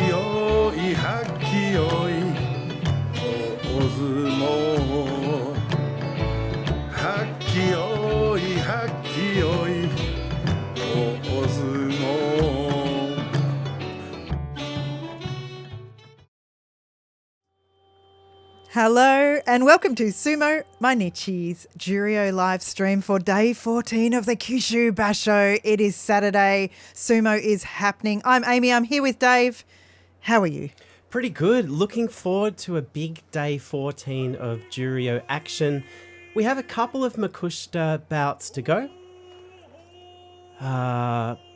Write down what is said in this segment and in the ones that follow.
よいはっきよいお相撲はっきよいはっきよいお相撲 Hello and welcome to Sumo Mainichi's Juryo live stream for day 14 of the Kyushu basho. It is Saturday. Sumo is happening. I'm Amy. I'm here with Dave. How are you? Pretty good. Looking forward to a big day 14 of Juryo action. We have a couple of Makushita bouts to go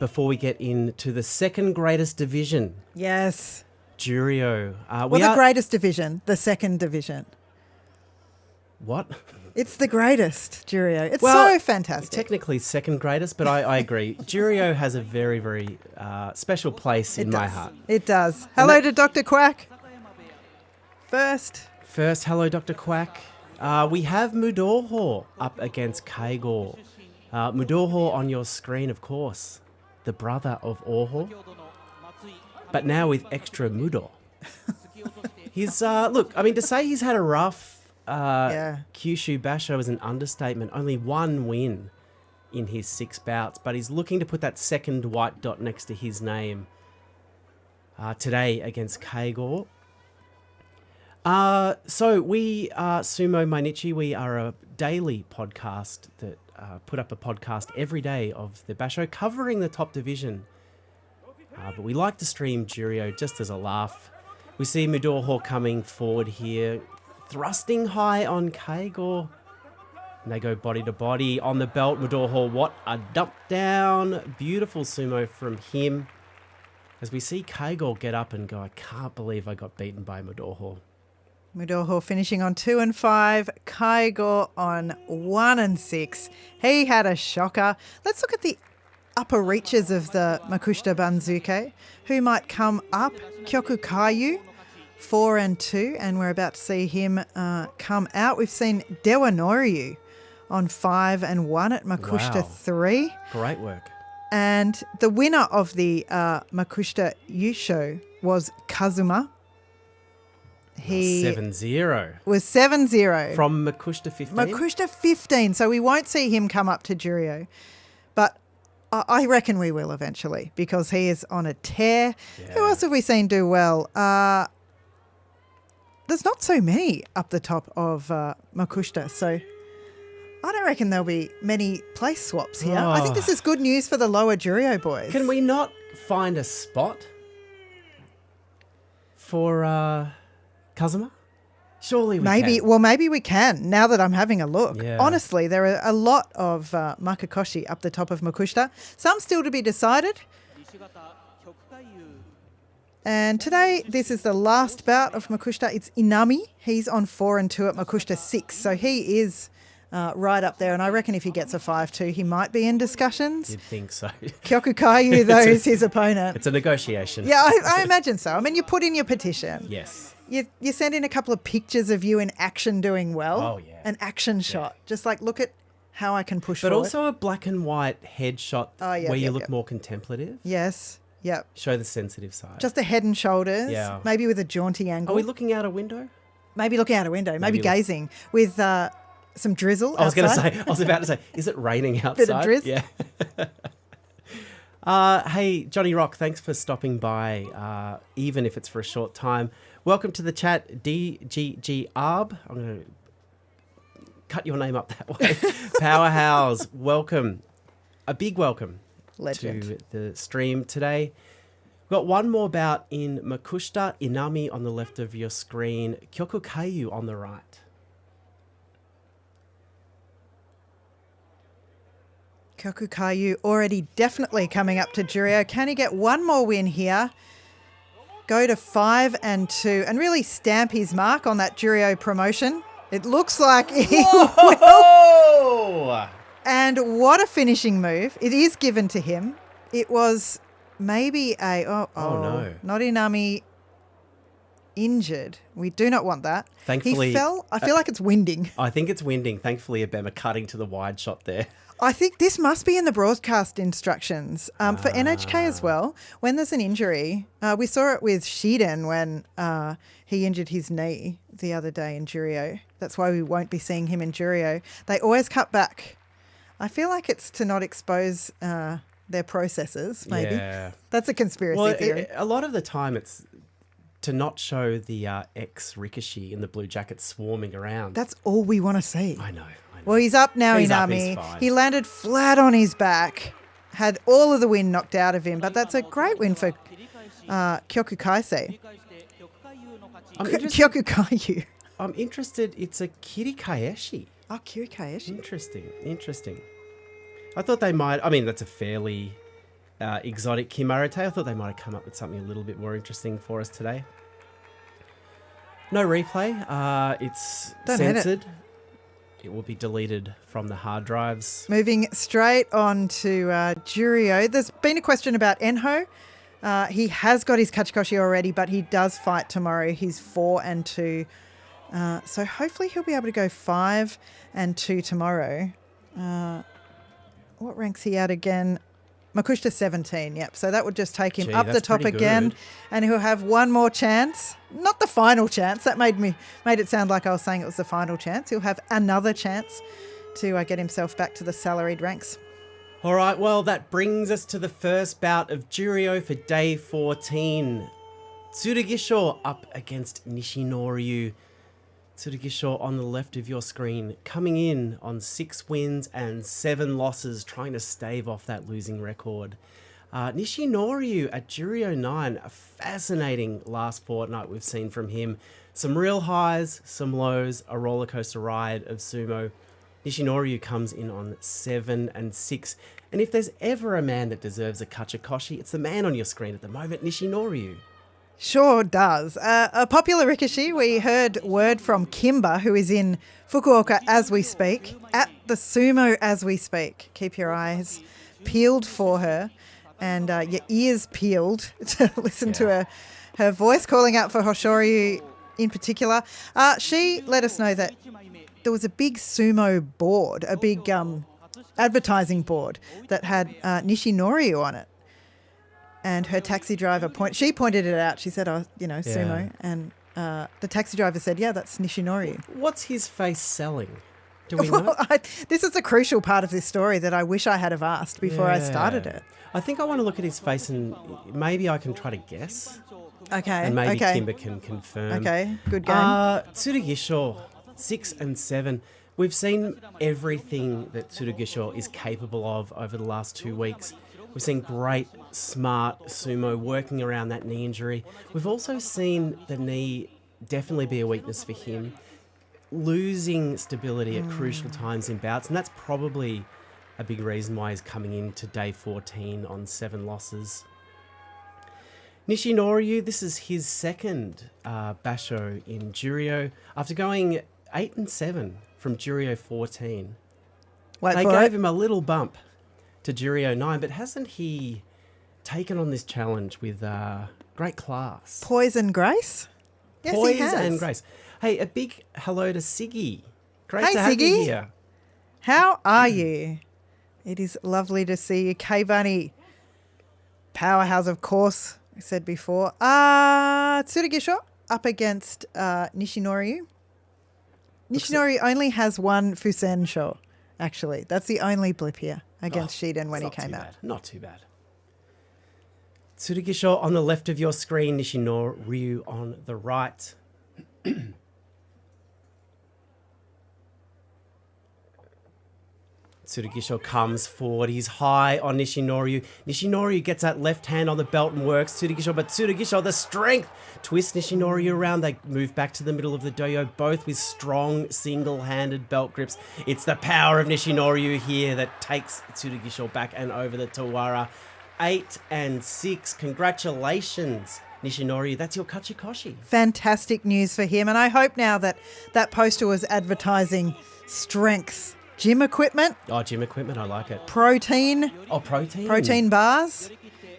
before we get into the second greatest division. Yes. Juryo. The greatest division, the second division. What? It's the greatest, Juryo. It's so fantastic. Technically second greatest, but I agree. Juryo has a very, very special place in my heart. It does. Hello to Dr. Quack. First, hello, Dr. Quack. We have Mudoho up against Kaigo. Mudoho on your screen, of course. The brother of Oho. But now with extra Mudo. He's, to say he's had a rough Kyushu basho is an understatement. Only one win in his 6 bouts, but he's looking to put that second white dot next to his name today against Kaigo. So we are Sumo Mainichi. We are a daily podcast that put up a podcast every day of the basho covering the top division. But we like to stream Juryo just as a laugh. We see Mudoho coming forward here, thrusting high on Kaigo. And they go body to body on the belt. Mudoho, what a dump down. Beautiful sumo from him. As we see Kaigo get up and go, I can't believe I got beaten by Mudoho. Mudoho finishing on 2 and 5. Kaigo on 1 and 6. He had a shocker. Let's look at the upper reaches of the Makushita Banzuke. Who might come up? Kyoku Kayu, 4 and 2, and we're about to see him come out. We've seen Dewa Noryu on 5 and 1 at Makushita 3. Great work. And the winner of the Makushita Yusho was Kazuma. He 7-0. was 7-0. From Makushita 15? Makushita 15, so we won't see him come up to Juryo. But I reckon we will eventually because he is on a tear. Yeah. Who else have we seen do well? There's not so many up the top of Makushita, so I don't reckon there'll be many place swaps here. I think this is good news for the lower Juryo boys. Can we not find a spot for Kazuma? Surely we can. Maybe we can, now that I'm having a look. Yeah. Honestly, there are a lot of Makakoshi up the top of Makushita. Some still to be decided. And today, this is the last bout of Makushita. It's Inami. He's on 4 and 2 at Makushita 6. So he is right up there. And I reckon if he gets a 5-2, he might be in discussions. You'd think so. Kyoku Kayu, though, is his opponent. It's a negotiation. Yeah, I imagine so. I mean, you put in your petition. Yes. You send in a couple of pictures of you in action doing well. Oh, yeah. An action shot. Just like, look at how I can push but forward. But also a black and white headshot where you look more contemplative. Yes. Yep. Show the sensitive side. Just the head and shoulders. Yeah. Maybe with a jaunty angle. Are we looking out a window? Maybe looking out a window. Maybe gazing with some drizzle I outside. was about to say, is it raining outside? Bit of drizzle. Yeah. Hey, Johnny Rock, thanks for stopping by, even if it's for a short time. Welcome to the chat, DGG Arb. I'm going to cut your name up that way. Powerhouse, welcome. A big welcome to the stream today. We've got one more bout in Makushita, Inami on the left of your screen, Kyoku Kayu on the right. Kyoku Kayu already definitely coming up to Juryo. Can he get one more win here? Go to 5 and 2 and really stamp his mark on that Juryo promotion. It looks like he will. And what a finishing move. It is given to him. It was maybe no. Not Inami injured. We do not want that. Thankfully. He fell. I feel like it's winding. I think it's winding. Thankfully, Abema cutting to the wide shot there. I think this must be in the broadcast instructions for NHK as well. When there's an injury, we saw it with Shiden when he injured his knee the other day in Juryo. That's why we won't be seeing him in Juryo. They always cut back. I feel like it's to not expose their processes, maybe. Yeah. That's a conspiracy theory. A lot of the time it's to not show the ex-Rikishi in the blue jacket swarming around. That's all we want to see. I know. Well, he's up now, He's up, Inami. he's fine. He landed flat on his back, had all of the wind knocked out of him, but that's a great win for Kyoku Kaisei. Kyoku Kaiyu. I'm interested. It's a Kirikaeshi. Oh, Kirikaeshi. Interesting. I thought they might. I mean, that's a fairly exotic Kimarite. I thought they might have come up with something a little bit more interesting for us today. No replay. It's censored. It will be deleted from the hard drives. Moving straight on to Juryo. There's been a question about Enho. He has got his Kachikoshi already, but he does fight tomorrow. He's 4-2. So hopefully he'll be able to go 5-2 tomorrow. What ranks he at again? Makushita 17, yep. So that would just take him up the top again. Good. And he'll have one more chance. Not the final chance. That made it sound like I was saying it was the final chance. He'll have another chance to get himself back to the salaried ranks. All right, well, that brings us to the first bout of Juryo for day 14. Tsurugisho up against Nishinoryu. Tsurugisho on the left of your screen, coming in on 6 wins and 7 losses, trying to stave off that losing record. Nishinoryu at Juryo 9, a fascinating last fortnight we've seen from him. Some real highs, some lows, a rollercoaster ride of sumo. Nishinoryu comes in on 7-6. And if there's ever a man that deserves a Kachikoshi, it's the man on your screen at the moment, Nishinoryu. Sure does. A popular Rikishi, we heard word from Kimba, who is in Fukuoka as we speak, at the sumo as we speak. Keep your eyes peeled for her and your ears peeled to listen to her voice calling out for Hoshoryu in particular. She let us know that there was a big sumo board, a big advertising board that had Nishinoryu on it. And her taxi driver pointed it out. She said, sumo. And the taxi driver said, yeah, that's Nishinoryu. What's his face selling? Do we know? This is a crucial part of this story that I wish I had have asked before I started it. I think I want to look at his face and maybe I can try to guess. Okay. And maybe Kimber can confirm. Okay, good game. Tsurugisho, 6-7. We've seen everything that Tsurugisho is capable of over the last 2 weeks. We've seen great, smart sumo working around that knee injury. We've also seen the knee definitely be a weakness for him, losing stability at crucial times in bouts, and that's probably a big reason why he's coming into day 14 on 7 losses. Nishinoryu, this is his second basho in Juryo, after going 8-7 from Juryo 14. They gave him a little bump to Juryo 9, but hasn't he taken on this challenge with great class? Poise and grace? Yes, he has. Poise and grace. Hey, a big hello to Siggy. Great to have you Siggy. here. How are you? It is lovely to see you. K-Bunny, powerhouse, of course, we said before. Tsurugisho up against Nishinoryu. Nishinoryu only has one Fusen show, actually. That's the only blip here against Shiden when he came out. Not too bad. Tsurugisho on the left of your screen, Nishinoryu on the right. Tsurugisho comes forward. He's high on Nishinoryu. Nishinoryu gets that left hand on the belt and works Tsurugisho, but Tsurugisho, the strength, twists Nishinoryu around. They move back to the middle of the doyo, both with strong single-handed belt grips. It's the power of Nishinoryu here that takes Tsurugisho back and over the Tawara. 8-6. Congratulations, Nishinoryu. That's your Kachikoshi. Fantastic news for him. And I hope now that that poster was advertising strength. Gym equipment. Oh, gym equipment. I like it. Protein. Oh, protein. Protein bars.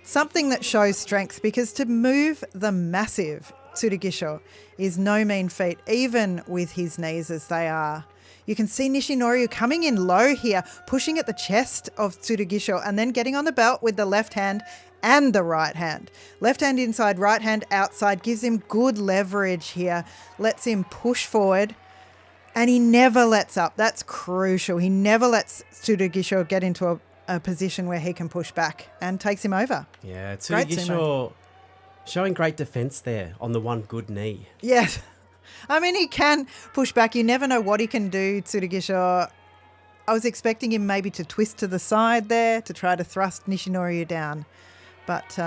Something that shows strength, because to move the massive Tsurugisho is no mean feat, even with his knees as they are. You can see Nishinori coming in low here, pushing at the chest of Tsurugisho and then getting on the belt with the left hand and the right hand. Left hand inside, right hand outside, gives him good leverage here, lets him push forward, and he never lets up. That's crucial. He never lets Tsurugisho get into a position where he can push back and takes him over. Yeah, Great Tsurugisho sumo. showing great defense there on the one good knee. Yes. I mean, he can push back. You never know what he can do, Tsurugisho. I was expecting him maybe to twist to the side there to try to thrust Nishinori down. But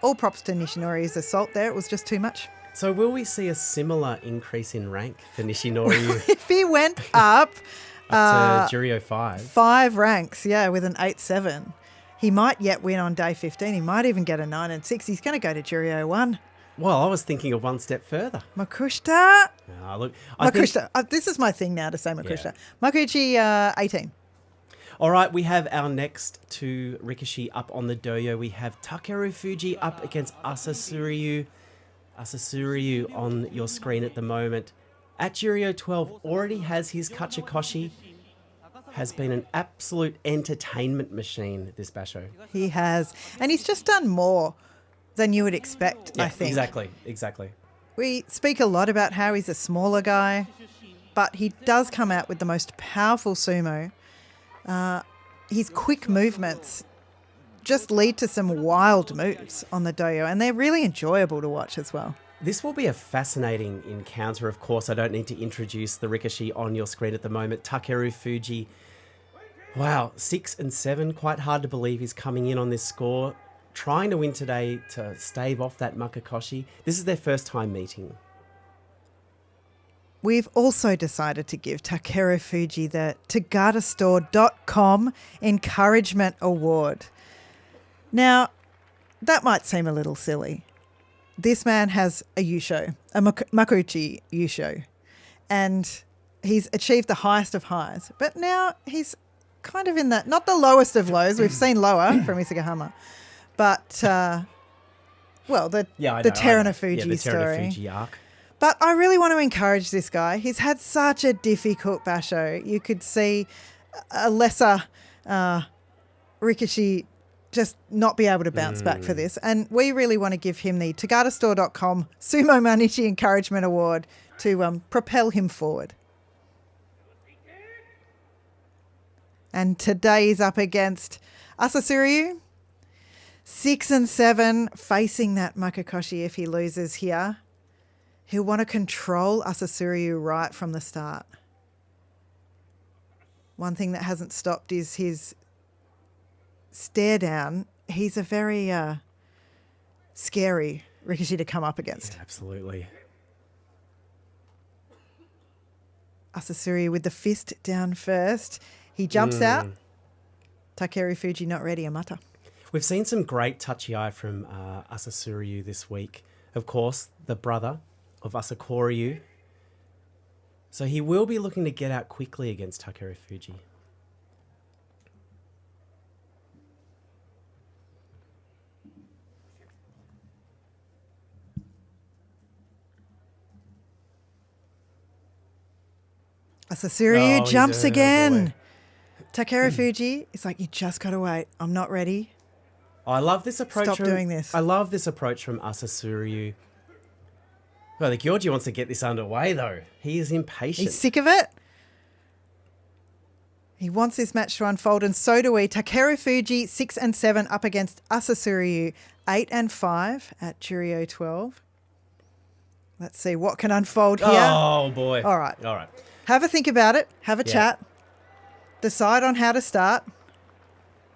all props to Nishinori's assault there. It was just too much. So will we see a similar increase in rank for Nishinori If he went up to Juryo 5? 5 ranks, yeah, with an 8-7, he might yet win on day 15. He might even get a 9-6. He's going to go to Juryo 1. Well, I was thinking of one step further. Makushita. Look, I think, Makushita. This is my thing now to say Makushita. Makuchi, 18. all right, we have our next two Rikishi up on the doyo. We have Takeru Fuji up against Asasuryu. Asasuryu on your screen at the moment. At Juryo 12, already has his Kachikoshi. Has been an absolute entertainment machine, this basho. He has. And he's just done more than you would expect, I think. Exactly. We speak a lot about how he's a smaller guy, but he does come out with the most powerful sumo. His quick movements just lead to some wild moves on the doyo, and they're really enjoyable to watch as well. This will be a fascinating encounter. Of course, I don't need to introduce the Rikishi on your screen at the moment. Takeru Fuji, wow, 6 and 7. Quite hard to believe he's coming in on this score. Trying to win today to stave off that Makukoshi. This is their first time meeting. We've also decided to give Takeru Fuji the TagataStore.com Encouragement Award. Now, that might seem a little silly. This man has a Yusho, a Makuuchi Yusho, and he's achieved the highest of highs. But now he's kind of in that, not the lowest of lows. We've seen lower from Isagahama, but, the Terana Fuji story. The Terana Fuji arc. But I really want to encourage this guy. He's had such a difficult basho. You could see a lesser Rikishi just not be able to bounce back for this. And we really want to give him the TagataStore.com Sumo Mainichi Encouragement Award to propel him forward. And today he's up against Asasuryu. 6 and 7, facing that Makukoshi if he loses here. He'll want to control Asasuryu right from the start. One thing that hasn't stopped is his stare down. He's a very scary Rikishi to come up against. Yeah, absolutely. Asasuryu with the fist down first. He jumps out. Takeru Fuji not ready, a mata. We've seen some great touchy-eye from Asasuryu this week. Of course, the brother of Asakoryu. So he will be looking to get out quickly against Takeru Fuji. Asasuryu jumps he's again. Takeru Fuji is like, you just got to wait. I'm not ready. Oh, I love this approach. Stop doing this. I love this approach from Asasuryu. Well, the Gyorji wants to get this underway, though. He is impatient. He's sick of it. He wants this match to unfold, and so do we. Takeru Fuji, 6 and 7, up against Asasuryu, 8 and 5 at Juryo 12. Let's see what can unfold here. Oh, boy. All right. All right. Have a think about it. Have a chat. Decide on how to start.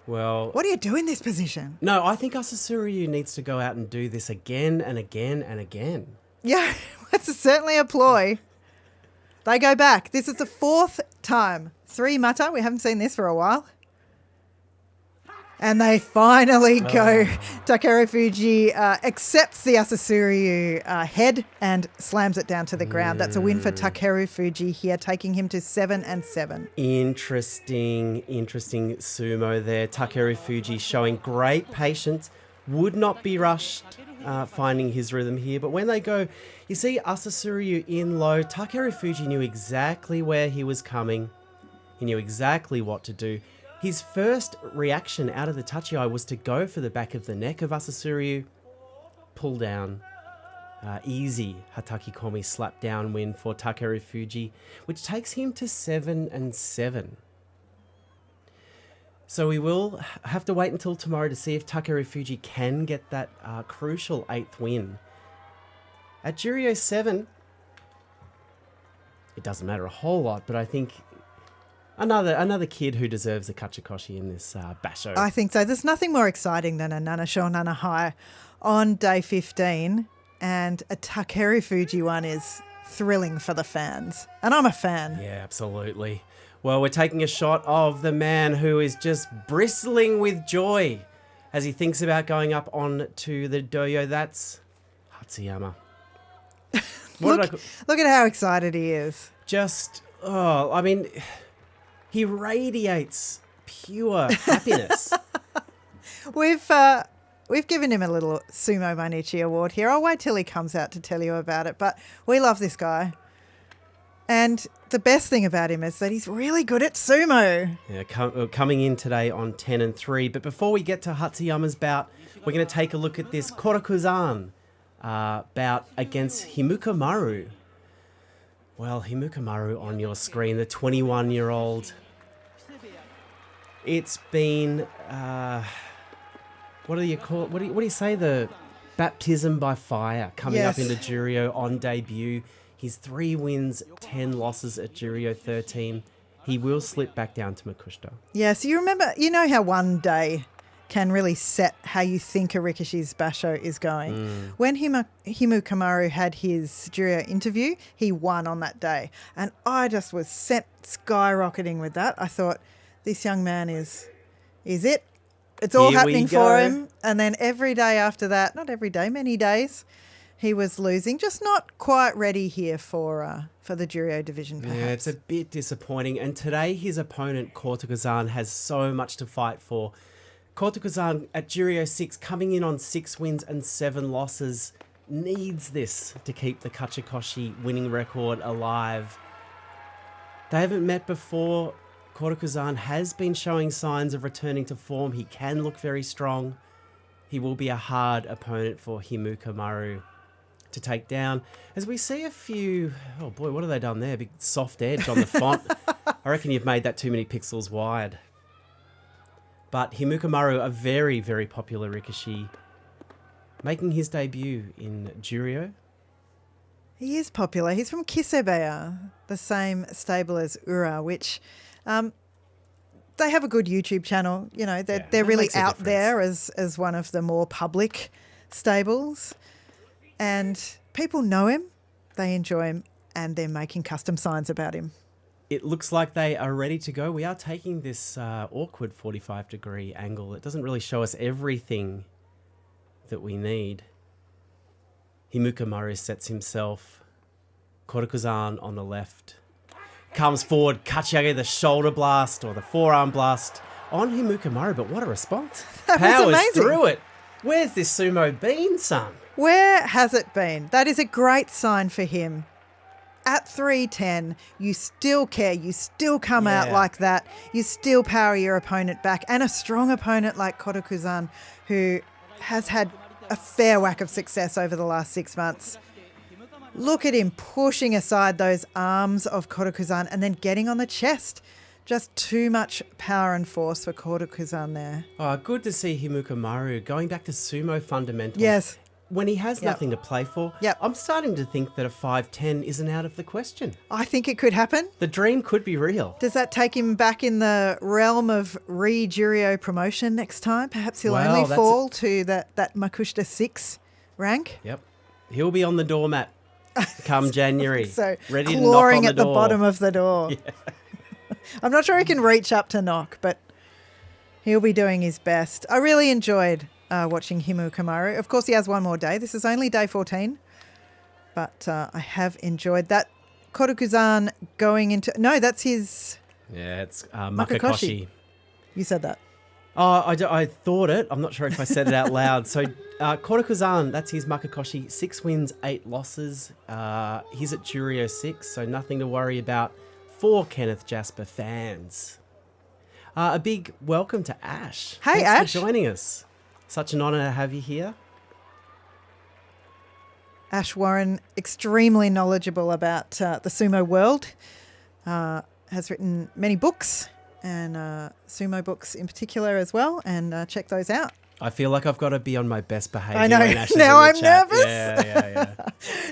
Well... What do you do in this position? No, I think Asasuryu needs to go out and do this again and again and again. Yeah, that's certainly a ploy. They go back. This is the 4th time. 3 mata. We haven't seen this for a while. And they finally go. Takeru Fuji accepts the Asasuryu head and slams it down to the ground. That's a win for Takeru Fuji here, taking him to 7 and 7. Interesting sumo there. Takeru Fuji showing great patience. Would not be rushed finding his rhythm here. But when they go, you see Asasuryu in low. Takeru Fuji knew exactly where he was coming. He knew exactly what to do. His first reaction out of the tachi-ai was to go for the back of the neck of Asasuryu. Pull down. Easy Hataki Komi slap down win for Takeru Fuji, which takes him to 7-7. So we will have to wait until tomorrow to see if Takeru Fuji can get that crucial 8th win. At Juryo 7, it doesn't matter a whole lot, but I think another kid who deserves a Kachikoshi in this basho. I think so. There's nothing more exciting than a Nanasho Nanahai on day 15, and a Takeru Fuji one is thrilling for the fans. And I'm a fan. Yeah, absolutely. Well, we're taking a shot of the man who is just bristling with joy as he thinks about going up on to the doyo. That's Hatsyama. Look at how excited he is. He radiates pure happiness. We've given him a little Sumo Mainichi award here. I'll wait till he comes out to tell you about it. But we love this guy. And the best thing about him is that he's really good at sumo. Yeah, coming in today on 10-3. But before we get to Hatsyama's bout, we're going to take a look at this Korokuzan bout against Himuka Maru. Well, Himuka Maru on your screen, the 21-year-old. It's been... what do you call it? What do you say? The baptism by fire coming up into Juryo on debut. His 3 wins, 10 losses at Juryo 13. He will slip back down to Makushita. Yeah, so you know how one day can really set how you think a Rikishi's basho is going. When Himuka Maru had his Juryo interview, he won on that day. And I just was skyrocketing with that. I thought, this young man is it. It's all happening for him. And then every day after that, not every day, many days, he was losing, just not quite ready here for the Juryo division, perhaps. Yeah, it's a bit disappointing. And today his opponent, Korokuzan, has so much to fight for. Korokuzan at Juryo 6, coming in on 6 wins and 7 losses, needs this to keep the Kachikoshi winning record alive. They haven't met before. Korokuzan has been showing signs of returning to form. He can look very strong. He will be a hard opponent for Himuka Maru to take down. As we see a few... Oh boy, what have they done there? Big soft edge on the font. I reckon you've made that too many pixels wide. But Himuka Maru, a very, very popular Rikishi, making his debut in Juryo. He is popular. He's from Kisebeya, the same stable as Ura, which... they have a good YouTube channel. You know, they're really out there as one of the more public stables. And people know him, they enjoy him, and they're making custom signs about him. It looks like they are ready to go. We are taking this awkward 45-degree angle. It doesn't really show us everything that we need. Himuka Maru sets himself. Korokuzan on the left. Comes forward, Kachiage, the shoulder blast or the forearm blast on Himuka Maru, but what a response. That was amazing. Through it. Where's this sumo been, son? Where has it been? That is a great sign for him. At 3:10, you still care. You still come out like that. You still power your opponent back. And a strong opponent like Korokuzan, who has had a fair whack of success over the last 6 months. Look at him pushing aside those arms of Korokuzan and then getting on the chest. Just too much power and force for Korokuzan there. Oh, good to see Himuka Maru going back to sumo fundamentals. Yes. When he has nothing to play for, I'm starting to think that a 5'10" isn't out of the question. I think it could happen. The dream could be real. Does that take him back in the realm of re-Juryo promotion next time? Perhaps he'll only fall to that Makushita 6 rank? Yep. He'll be on the doormat come January. So ready to knock clawing on the at the door. bottom of the door. Yeah. I'm not sure he can reach up to knock, but he'll be doing his best. I really enjoyed watching Himuka Maru. Of course, he has one more day. This is only day 14, but I have enjoyed that. Korokuzan going into... No, that's his... Yeah, it's Makakoshi. You said that. Oh, I thought it. I'm not sure if I said it out loud. So, Korakuzan, that's his Makakoshi. 6 wins, 8 losses. He's at Juryo 6, so nothing to worry about for Kenneth Jasper fans. A big welcome to Ash. Hey, Thanks Ash. for joining us. Such an honour to have you here. Ash Warren, extremely knowledgeable about the sumo world, has written many books and sumo books in particular as well, and check those out. I feel like I've got to be on my best behaviour. I know. When Ash is Now in the I'm chat. nervous. Yeah.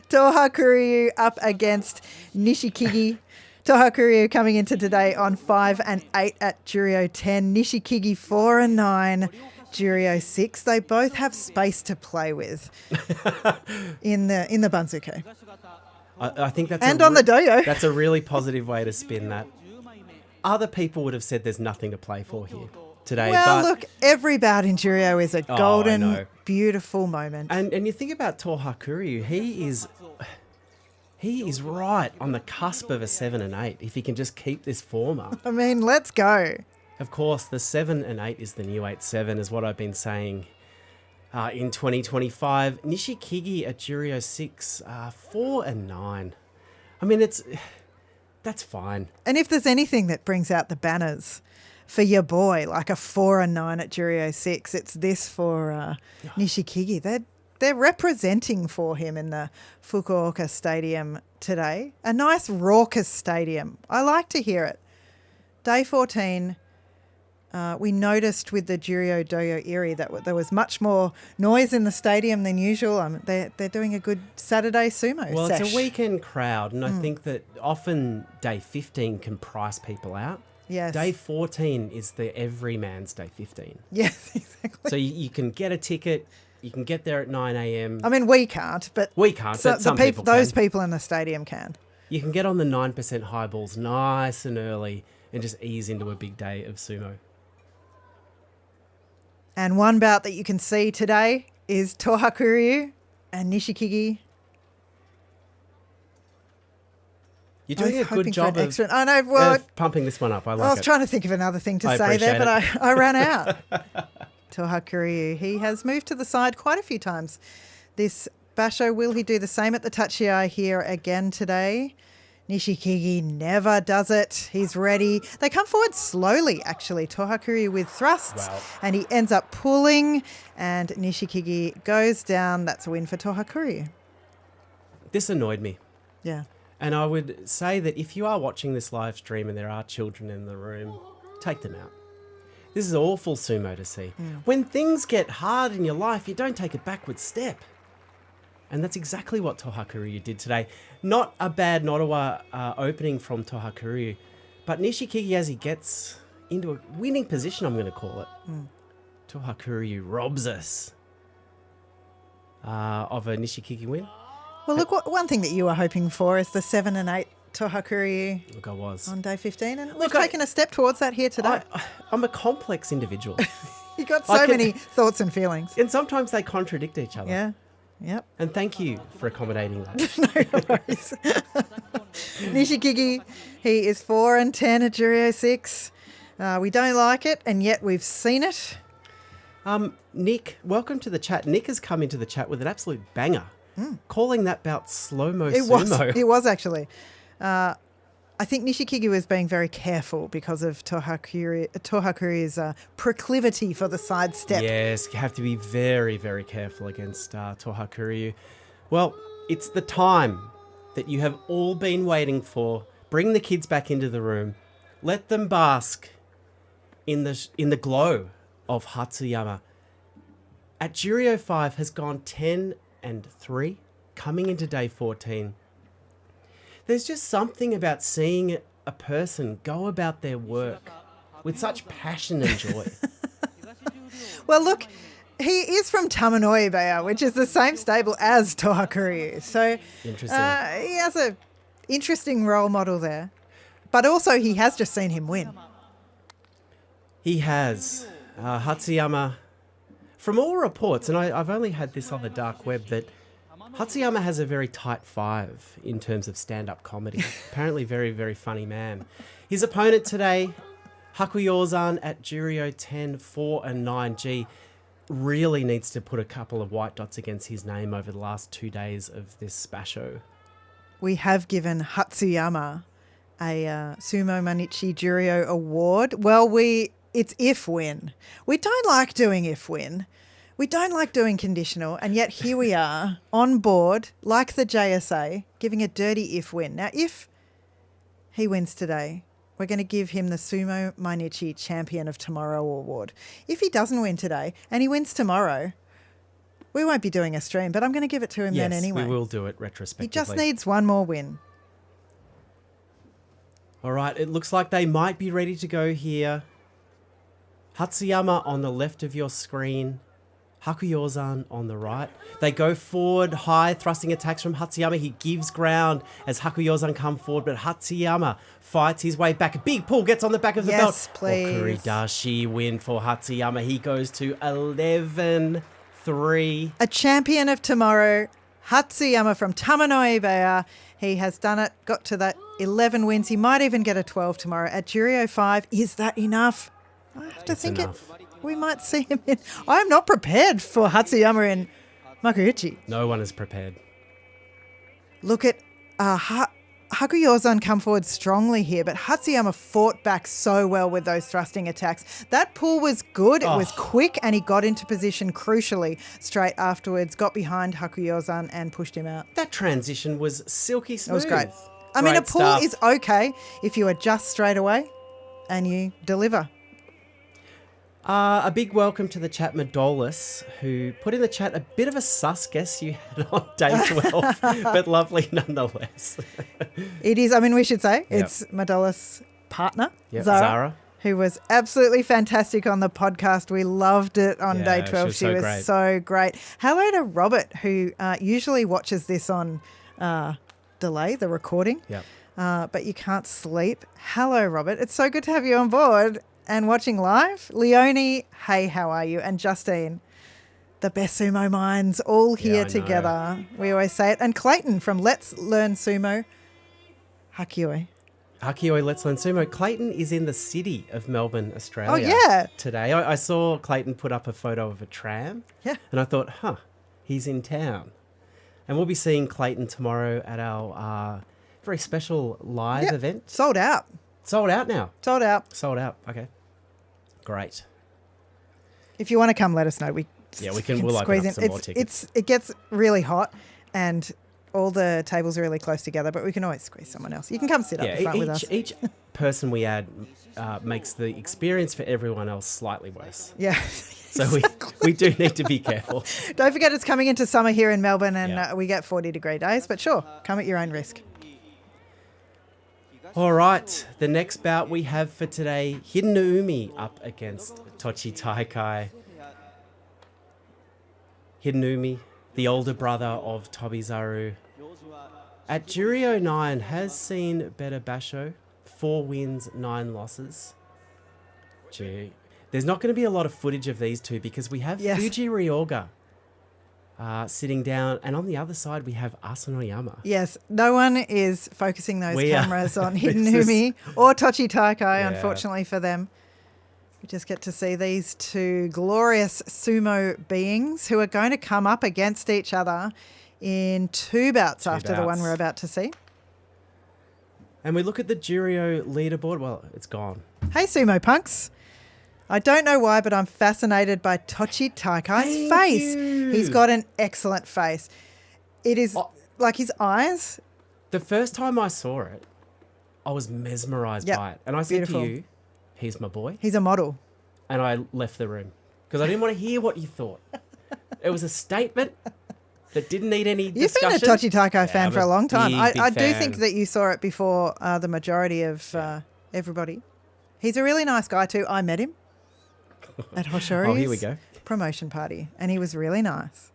Toha Kuryu up against Nishikigi. Toha Kuryu coming into today on 5 and 8 at Juryo 10. Nishikigi 4 and 9. Juryo 6. They both have space to play with in the Banzuke. I think that's And on the doyo. That's a really positive way to spin that. Other people would have said there's nothing to play for here today. Well, but look, every bout in Juryo is a I golden, know. beautiful moment. And you think about Toha Kuryu, he is right on the cusp of a 7 and 8 if he can just keep this form up. I mean, let's go. Of course, the 7 and 8 is the new 8-7, is what I've been saying in 2025. Nishikigi at Juryo 6, 4 and 9. I mean, that's fine. And if there's anything that brings out the banners for your boy, like a 4 and 9 at Juryo 6, it's this for Nishikigi. They're representing for him in the Fukuoka Stadium today. A nice raucous stadium. I like to hear it. Day 14, we noticed with the Juryo Doyo Iri that there was much more noise in the stadium than usual. They're doing a good Saturday sumo Well, sesh. it's a weekend crowd, and I think that often day 15 can price people out. Yes. Day 14 is the everyman's day 15. Yes, exactly. So you can get a ticket, you can get there at 9 a.m. I mean, we can't, but We can't, but some people those can. people in the stadium can. You can get on the 9% highballs nice and early and just ease into a big day of sumo. And one bout that you can see today is Toha Kuryu and Nishikigi. You're doing a good job I know. Well, of pumping this one up. I I like was it. trying to think of another thing to I say there, appreciate but I ran out. Toha Kuryu, he has moved to the side quite a few times. This basho, will he do the same at the tachiai here again today? Nishikigi never does it. He's ready. They come forward slowly, actually. Toha Kuryu with thrusts, Wow. and he ends up pulling, and Nishikigi goes down. That's a win for Toha Kuryu. This annoyed me. Yeah. And I would say that if you are watching this live stream and there are children in the room, take them out. This is awful sumo to see. When things get hard in your life, you don't take a backward step. And that's exactly what Toha Kuryu did today. Not a bad Nottawa opening from Toha Kuryu, but Nishikigi, as he gets into a winning position, I'm going to call it, Toha Kuryu robs us of a Nishikigi win. Well, look, one thing that you were hoping for is the 7 and 8 Toha Kuryu Look, I was. on day 15, and we've Look, taken a step towards that here today. I'm a complex individual. You got I so can- many thoughts and feelings. And sometimes they contradict each other. Yeah. Yep. And thank you for accommodating that. No worries. Nishikigi, he is 4 and 10 at Juryo 6. We don't like it, and yet we've seen it. Nick, welcome to the chat. Nick has come into the chat with an absolute banger, calling that bout slow-mo It sumo. was actually. I think Nishikigi was being very careful because of Toha Kuryu's proclivity for the sidestep. Yes, you have to be very, very careful against Toha Kuryu. Well, it's the time that you have all been waiting for. Bring the kids back into the room. Let them bask in the glow of Hatsyama. At Juryo 5 has gone 10 and 3, coming into day 14. There's just something about seeing a person go about their work with such passion and joy. Well, look, he is from Tamanoibea, which is the same stable as Toha Kuryu. So Interesting. he has a interesting role model there. But also he has just seen him win. He has. Hatsyama, from all reports, and I've only had this on the dark web, that Hatsyama has a very tight 5 in terms of stand-up comedy. Apparently very, very funny man. His opponent today, Hakuyozan at Juryo 10, 4 and 9G really needs to put a couple of white dots against his name over the last 2 days of this basho. We have given Hatsyama a Sumo Mainichi Juryo award. Well, it's if win. We don't like doing if win. We don't like doing conditional, and yet here we are on board, like the JSA, giving a dirty if win. Now, if he wins today, we're going to give him the Sumo Mainichi Champion of Tomorrow award. If he doesn't win today and he wins tomorrow, we won't be doing a stream, but I'm going to give it to him then anyway. We will do it retrospectively. He just needs one more win. All right, it looks like they might be ready to go here. Hatsyama on the left of your screen. Hakuyozan on the right. They go forward, high thrusting attacks from Hatsyama. He gives ground as Hakuyozan come forward, but Hatsyama fights his way back. A big pull gets on the back of the belt. Yes, please. Okuridashi win for Hatsyama. He goes to 11-3. A champion of tomorrow, Hatsyama from Tamano Ibeya. He has done it, got to that 11 wins. He might even get a 12 tomorrow. At Juryo 5, is that enough? I have to think enough. We might see him in. I am not prepared for Hatsyama in Makuhiji. No one is prepared. Look at Hakuyozan come forward strongly here, but Hatsyama fought back so well with those thrusting attacks. That pull was good. It was quick, and he got into position crucially straight afterwards, got behind Hakuyozan and pushed him out. That transition was silky smooth. It was great. I mean, a pull is okay if you adjust straight away and you deliver. A big welcome to the chat, Madolus, who put in the chat a bit of a sus guess you had on day 12, but lovely nonetheless. It is, I mean, we should say, it's Madolus' partner, Zara, who was absolutely fantastic on the podcast. We loved it on day 12. She was so great. Hello to Robert, who usually watches this on delay, the recording, but you can't sleep. Hello, Robert. It's so good to have you on board and watching live. Leonie, hey, how are you? And Justine, the best sumo minds all here together. We always say it. And Clayton from Let's Learn Sumo, Hakioi. Hakioi Let's Learn Sumo. Clayton is in the city of Melbourne, Australia. Oh, yeah. Today. I saw Clayton put up a photo of a tram. Yeah. And I thought, he's in town. And we'll be seeing Clayton tomorrow at our very special live event. Sold out. Sold out now. Sold out. Sold out. Okay. Great. If you want to come, let us know. We'll open up some more tickets. It gets really hot and all the tables are really close together, but we can always squeeze someone else. You can come sit up the front with us. Each person we add makes the experience for everyone else slightly worse. Yeah. So we do need to be careful. Don't forget it's coming into summer here in Melbourne and we get 40-degree days, but sure, come at your own risk. All right, the next bout we have for today, Hidenoumi up against Tochi Taikai. Hidenoumi, the older brother of Tobizaru, at Juryo 9 has seen better basho, 4 wins, 9 losses. Gee, there's not going to be a lot of footage of these two because we have Fuji Ryoga sitting down, and on the other side we have Asanoyama. Yes, no one is focusing those cameras on Hidenoumi or Tochi Taikai, unfortunately for them. We just get to see these two glorious sumo beings who are going to come up against each other in 2 bouts after the one we're about to see. And we look at the Juryo leaderboard. Well, it's gone. Hey, sumo punks. I don't know why, but I'm fascinated by Tochi Taikai's face. He's got an excellent face. It is like his eyes. The first time I saw it, I was mesmerised by it. And I said to you, he's my boy. He's a model. And I left the room because I didn't want to hear what you thought. It was a statement that didn't need any discussion. You've been a Tochi Taikai fan for a long time. I do think that you saw it before the majority of everybody. He's a really nice guy too. I met him at Hoshori's promotion party, and he was really nice.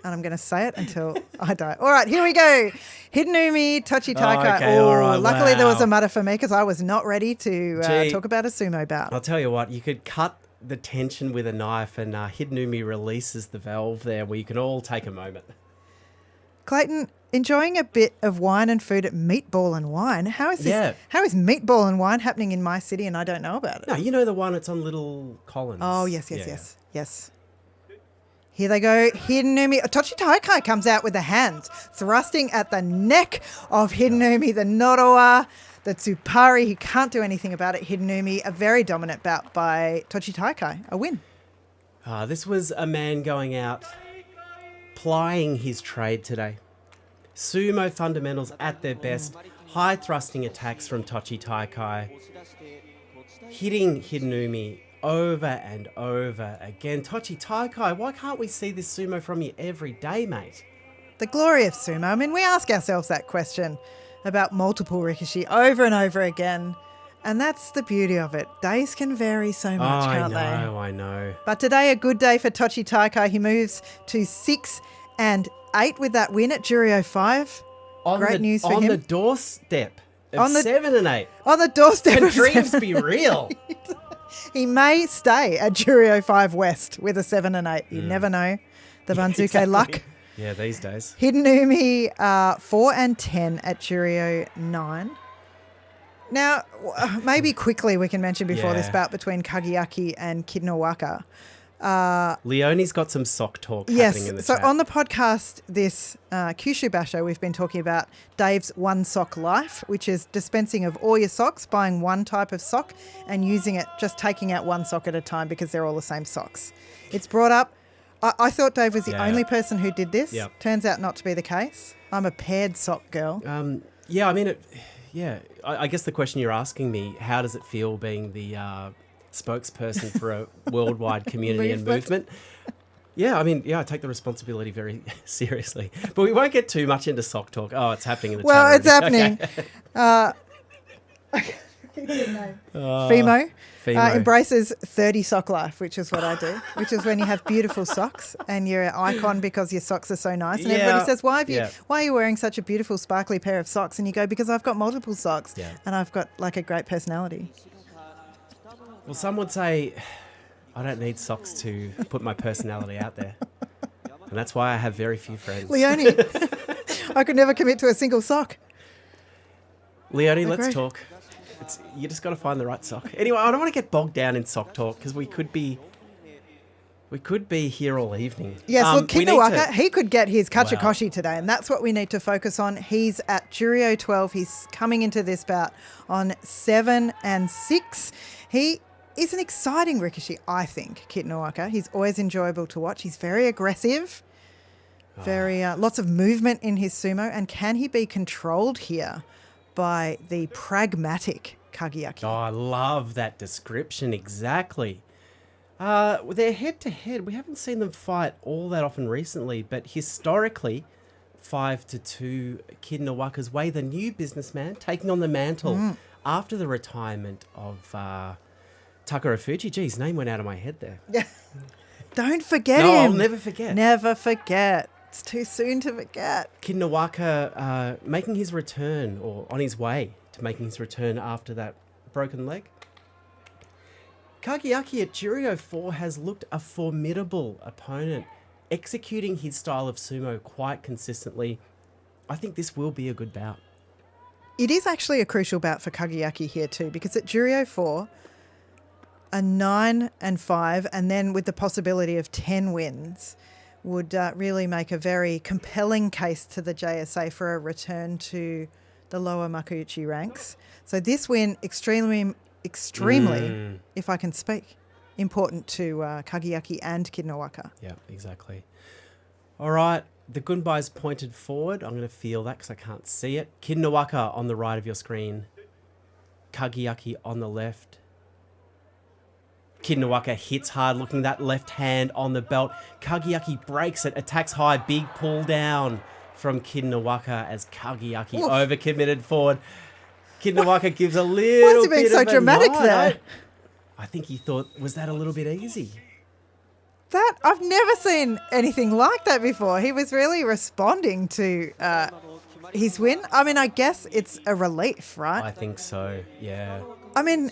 And I'm going to say it until I die. All right, here we go. Hidenoumi, Tochi Taikai. Okay, all right, luckily there was a mutter for me because I was not ready to talk about a sumo bout. I'll tell you what, you could cut the tension with a knife, and Hidenoumi releases the valve there where you can all take a moment. Clayton, enjoying a bit of wine and food at Meatball and Wine. How is this? Yeah. How is Meatball and Wine happening in my city and I don't know about it? No, you know the one that's on Little Collins. Oh, yes. Here they go. Hiddenumi. Tochi Taikai comes out with the hands, thrusting at the neck of Hiddenumi, the Norowa, the Tsupari. He can't do anything about it. Hiddenumi, a very dominant bout by Tochi Taikai. A win. This was a man going out, plying his trade today. Sumo fundamentals at their best. High thrusting attacks from Tochi Taikai. Hitting Hiddenumi over and over again. Tochi Taikai, why can't we see this sumo from you every day, mate? The glory of sumo. I mean, we ask ourselves that question about multiple rikishi over and over again. And that's the beauty of it. Days can vary so much, can't they? I know. But today, a good day for Tochi Taikai. He moves to 6 and 8 with that win at Juryo 5. Great news for him. On the doorstep of 7 and 8. On the doorstep Can of dreams 7 be real? He may stay at Juryo 5 West with a 7 and 8. You never know. The Banzuke Exactly. luck. Yeah, these days. Hiddenumi 4 and 10 at Juryo 9. Now, maybe quickly we can mention before this bout between Kagayaki and Kitanoaka. Leonie's got some sock talk happening in the so chat. on the podcast, this Kyushu basho, we've been talking about Dave's one sock life, which is dispensing of all your socks, buying one type of sock and using it, just taking out one sock at a time because they're all the same socks. It's brought up. I thought Dave was the only person who did this. Yep. Turns out not to be the case. I'm a paired sock girl. I guess the question you're asking me, how does it feel being the spokesperson for a worldwide community and movement? I take the responsibility very seriously. But we won't get too much into sock talk. Oh, it's happening in the chat. Well, it's already. happening. Fimo Fimo. embraces 30 sock life, which is what I do, which is when you have beautiful socks and you're an icon because your socks are so nice. And everybody says, why are you wearing such a beautiful sparkly pair of socks? And you go, because I've got multiple socks and I've got like a great personality. Well, some would say I don't need socks to put my personality out there. And that's why I have very few friends. Leonie, I could never commit to a single sock. Leonie, Agreed. let's talk. You just got to find the right sock. Anyway, I don't want to get bogged down in sock talk because we could be here all evening. Yes, well, we need Kitanoaka, he could get his Kachikoshi today, and that's what we need to focus on. He's at Juryo 12. He's coming into this bout on 7 and 6. He is an exciting rikishi, I think, Kitanoaka. He's always enjoyable to watch. He's very aggressive, lots of movement in his sumo, and can he be controlled here by the pragmatic Kagayaki? Oh, I love that description. Exactly. They're head-to-head. We haven't seen them fight all that often recently, but historically, 5-2, Kitanoaka's way, the new businessman, taking on the mantle after the retirement of Takara Fuji. Gee, his name went out of my head there. Yeah. Don't forget him. No, I'll never forget. Never forget. It's too soon to forget. Kitanoaka making his return, or on his way to making his return after that broken leg. Kagayaki at Juryo 4 has looked a formidable opponent, executing his style of sumo quite consistently. I think this will be a good bout. It is actually a crucial bout for Kagayaki here too, because at Juryo 4, a 9 and 5, and then with the possibility of 10 wins, would really make a very compelling case to the JSA for a return to the lower Makuuchi ranks. So this win, extremely, if I can speak, important to Kagayaki and Kitanoaka. Yeah, exactly. All right, the gunbai's pointed forward. I'm going to feel that because I can't see it. Kitanoaka on the right of your screen. Kagayaki on the left. Kitanoaka hits hard, looking that left hand on the belt. Kagayaki breaks it, attacks high, big pull down from Kitanoaka as Kagayaki overcommitted forward. Kitanoaka gives a little Why is he being bit so of a dramatic nod. there? I think he thought, was that a little bit easy? That I've never seen anything like that before. He was really responding to his win. I mean, I guess it's a relief, right? I think so, yeah. I mean,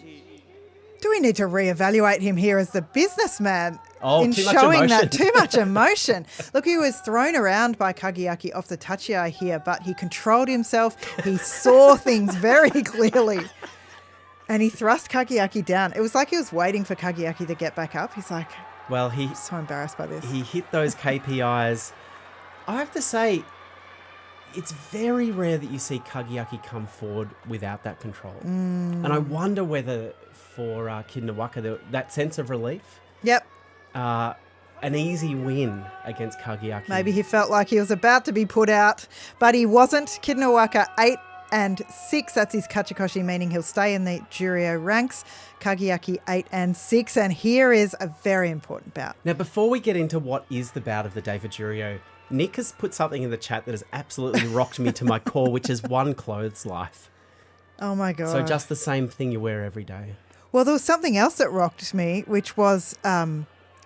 Do we need to reevaluate him here as the businessman in too much showing emotion. that too much emotion? Look, he was thrown around by Kagayaki off the tachiai here, but he controlled himself. He saw things very clearly. And he thrust Kagayaki down. It was like he was waiting for Kagayaki to get back up. He's like, Well, I'm so embarrassed by this. he hit those KPIs. I have to say, it's very rare that you see Kagayaki come forward without that control. And I wonder whether for Kitanoaka, that sense of relief, Yep. an easy win against Kagayaki. Maybe he felt like he was about to be put out, but he wasn't. Kitanoaka 8 and 6. That's his Kachikoshi, meaning he'll stay in the Juryo ranks. Kagayaki 8 and 6. And here is a very important bout. Now, before we get into what is the bout of the day for Juryo, Nick has put something in the chat that has absolutely rocked me to my core, which is one clothes life. Oh my God. So just the same thing you wear every day. Well, there was something else that rocked me, which was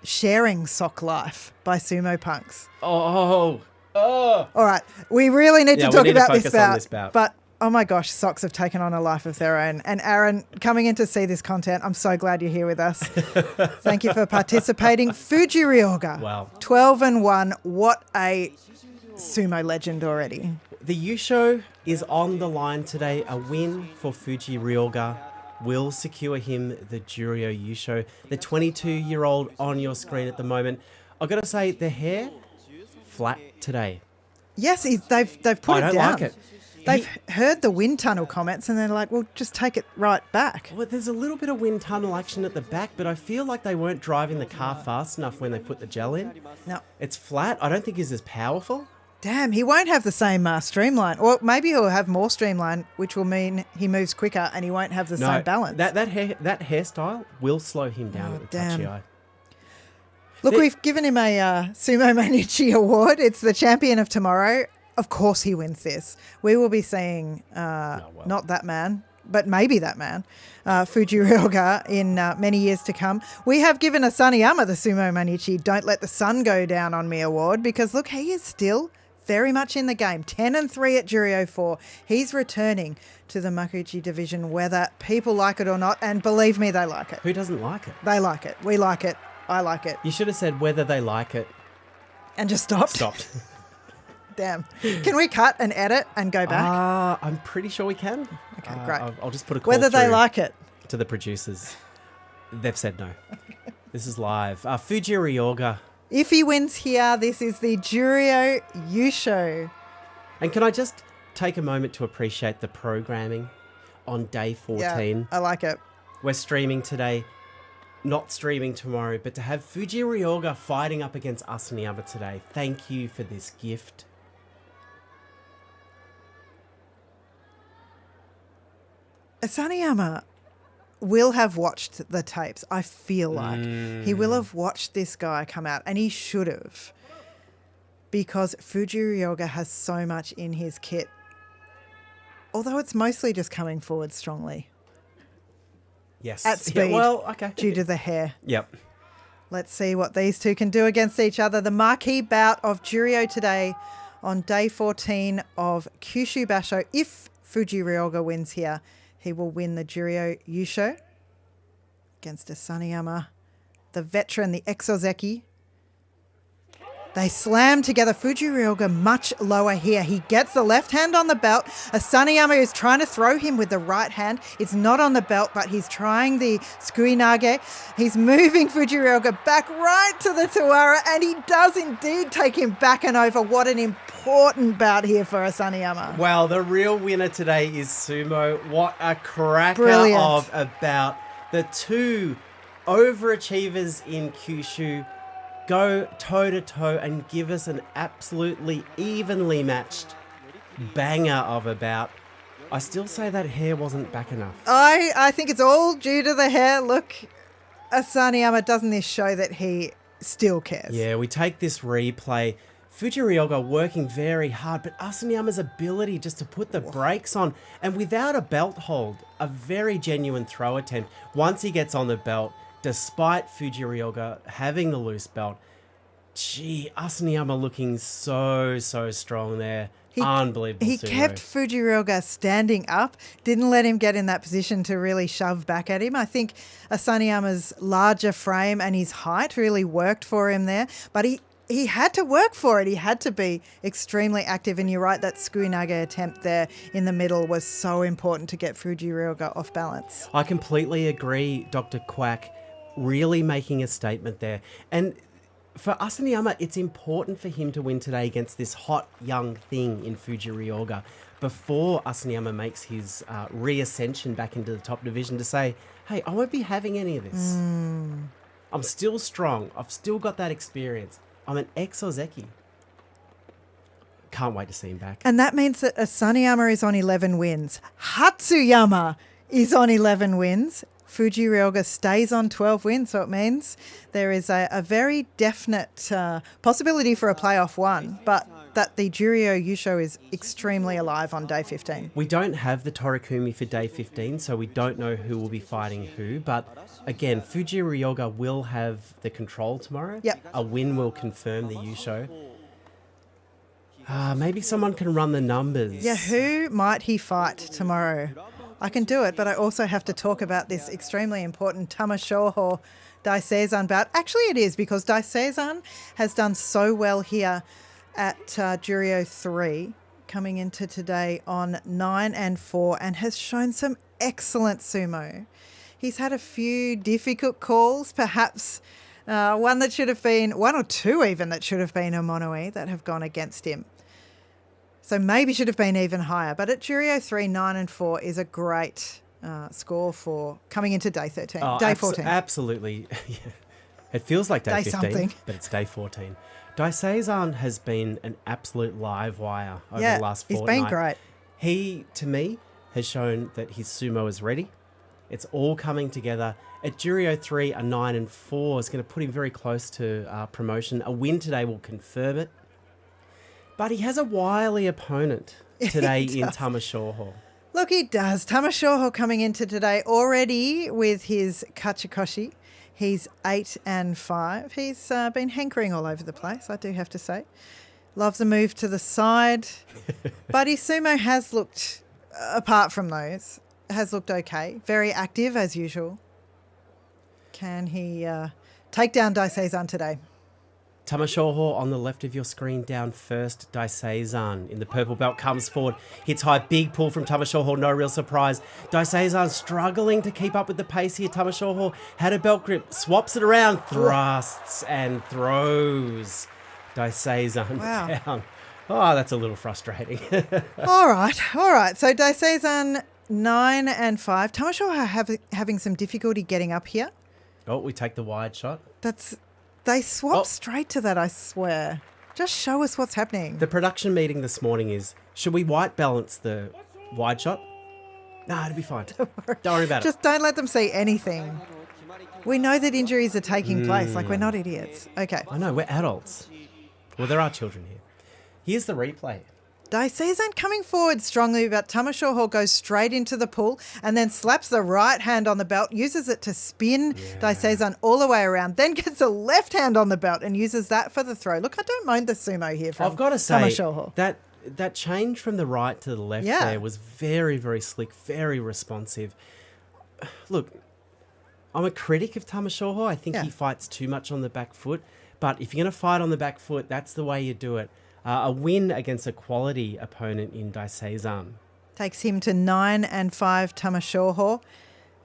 Sharing Sock Life by Sumo Punks. Oh. All right, we really need to we talk need to about focus this on bout. this bout. But oh my gosh, socks have taken on a life of their own. And Aaron, coming in to see this content, I'm so glad you're here with us. Thank you for participating. Fuji Ryoga. Wow. 12 and 1. What a sumo legend already. The Yusho is on the line today. A win for Fuji Ryoga will secure him the Juryo Yusho. The 22-year-old on your screen at the moment. I've got to say, the hair, flat today. Yes, they've put I it don't down. like it. They've heard the wind tunnel comments and they're like, well, just take it right back. Well, there's a little bit of wind tunnel action at the back, but I feel like they weren't driving the car fast enough when they put the gel in. No. It's flat. I don't think it's as powerful. Damn, he won't have the same streamline. Or maybe he'll have more streamline, which will mean he moves quicker and he won't have the same balance. That hairstyle will slow him down at the tachi-ai. Look, we've given him a Sumo Mainichi award. It's the champion of tomorrow. Of course he wins this. We will be seeing not that man, but maybe that man, Fuji Ryoga, in many years to come. We have given Asanoyama the Sumo Mainichi Don't Let the Sun Go Down on Me award because, look, he is still very much in the game. 10 and 3 at Juryo 4. He's returning to the Makuuchi division, whether people like it or not. And believe me, they like it. Who doesn't like it? They like it. We like it. I like it. You should have said whether they like it. And just stopped. Stopped. Damn. Can we cut and edit and go back? I'm pretty sure we can. Okay, great. I'll just put a call Whether they through like it. to the producers. They've said no. This is live. Fuji Ryoga. If he wins here, this is the Juryo Yusho. And can I just take a moment to appreciate the programming on day 14? Yeah, I like it. We're streaming today, not streaming tomorrow, but to have Fuji Ryoga fighting up against Asanoyama today. Thank you for this gift. Asanoyama will have watched the tapes, I feel like. He will have watched this guy come out, and he should have. Because Fuji Ryoga has so much in his kit. Although it's mostly just coming forward strongly. Yes. At speed. Yeah, well, okay. Due to the hair. Yep. Let's see what these two can do against each other. The marquee bout of Juryo today on day 14 of Kyushu Basho. If Fuji Ryoga wins here, he will win the Juryo Yusho against Asanoyama, the veteran, the Exozeki. They slam together. Fuji Ryoga much lower here. He gets the left hand on the belt. Asanoyama is trying to throw him with the right hand. It's not on the belt, but he's trying the Tsukuinage. He's moving Fuji Ryoga back right to the Tawara, and he does indeed take him back and over. What an important bout here for Asanoyama. Well, the real winner today is Sumo. What a cracker Brilliant. of a bout. The two overachievers in Kyushu go toe-to-toe and give us an absolutely evenly matched banger of a bout. I still say that hair wasn't back enough. I think it's all due to the hair. Look, Asanoyama doesn't this show that he still cares. Yeah, we take this replay. Fuji Ryoga working very hard, but Asanoyama's ability just to put the brakes on, and without a belt hold, a very genuine throw attempt. Once he gets on the belt, despite Fuji Ryoga having the loose belt, Gee, Asanoyama looking so strong there. Unbelievable. He sumo. kept Fuji Ryoga standing up, didn't let him get in that position to really shove back at him. I think Asanoyama's larger frame and his height really worked for him there, but he had to work for it. He had to be extremely active. And you're right, that Tsukunage attempt there in the middle was so important to get Fuji Ryoga off balance. I completely agree, Dr. Quack, really making a statement there. And for Asanoyama, it's important for him to win today against this hot young thing in Fuji Ryoga before Asanoyama makes his reascension back into the top division to say, hey, I won't be having any of this. I'm still strong. I've still got that experience. I'm an ex-Ozeki. Can't wait to see him back. And that means that Asanoyama is on 11 wins. Hatsyama is on 11 wins. Fuji Ryoga stays on 12 wins, so it means there is a very definite possibility for a playoff one, but that the Juryo Yusho is extremely alive on day 15. We don't have the Torikumi for day 15, so we don't know who will be fighting who, but again, Fuji Ryoga will have the control tomorrow. Yep. A win will confirm the Yusho. Maybe someone can run the numbers. Yeah, who might he fight tomorrow? I can do it, but I also have to talk about this extremely important Tamashoho Daiseisan bout. Actually, it is, because Daiseisan has done so well here at Juryo 3, coming into today on 9-4, and has shown some excellent sumo. He's had a few difficult calls, perhaps one that should have been, one or two even, that should have been a mono-e that have gone against him. So maybe should have been even higher. But at Juryo 3, 9-4 is a great score for coming into day 13, day 14. Absolutely. Yeah. It feels like day 15, something. but it's day 14. Daiseisan has been an absolute live wire over the last fortnight. He's been great. He, to me, has shown that his sumo is ready. It's all coming together. At Juryo 3, a 9-4 is going to put him very close to promotion. A win today will confirm it. But he has a wily opponent today in Tamashoho. Look, he does. Tamashoho coming into today already with his Kachikoshi. He's 8-5. He's been hankering all over the place, I do have to say. Loves a move to the side. But his sumo has looked, apart from those, has looked okay. Very active as usual. Can he take down Daiseisan today? Tamashoho on the left of your screen, down first. Daiseisan in the purple belt comes forward. Hits high, big pull from Tamashoho, no real surprise. Daiseisan struggling to keep up with the pace here. Tamashoho had a belt grip, swaps it around, thrusts and throws Daiseisan down. Oh, that's a little frustrating. All right. So Daiseisan 9-5. Tamashoho having some difficulty getting up here. Oh, we take the wide shot. They swap straight to that, I swear. Just show us what's happening. The production meeting this morning is, should we white balance the wide shot? No, it'll be fine. Don't worry about it. Just don't let them see anything. We know that injuries are taking place. Like, we're not idiots. Okay. I know, we're adults. Well, there are children here. Here's the replay. Daiseisan coming forward strongly, but Tamashoho goes straight into the pull and then slaps the right hand on the belt, uses it to spin Daiseisan all the way around, then gets a left hand on the belt and uses that for the throw. Look, I don't mind the sumo here from I've got to say, Tamashoho. that change from the right to the left there was very, very slick, very responsive. Look, I'm a critic of Tamashoho. I think he fights too much on the back foot, but if you're going to fight on the back foot, that's the way you do it. A win against a quality opponent in Daiseisan. Takes him to 9-5 Tamashoho,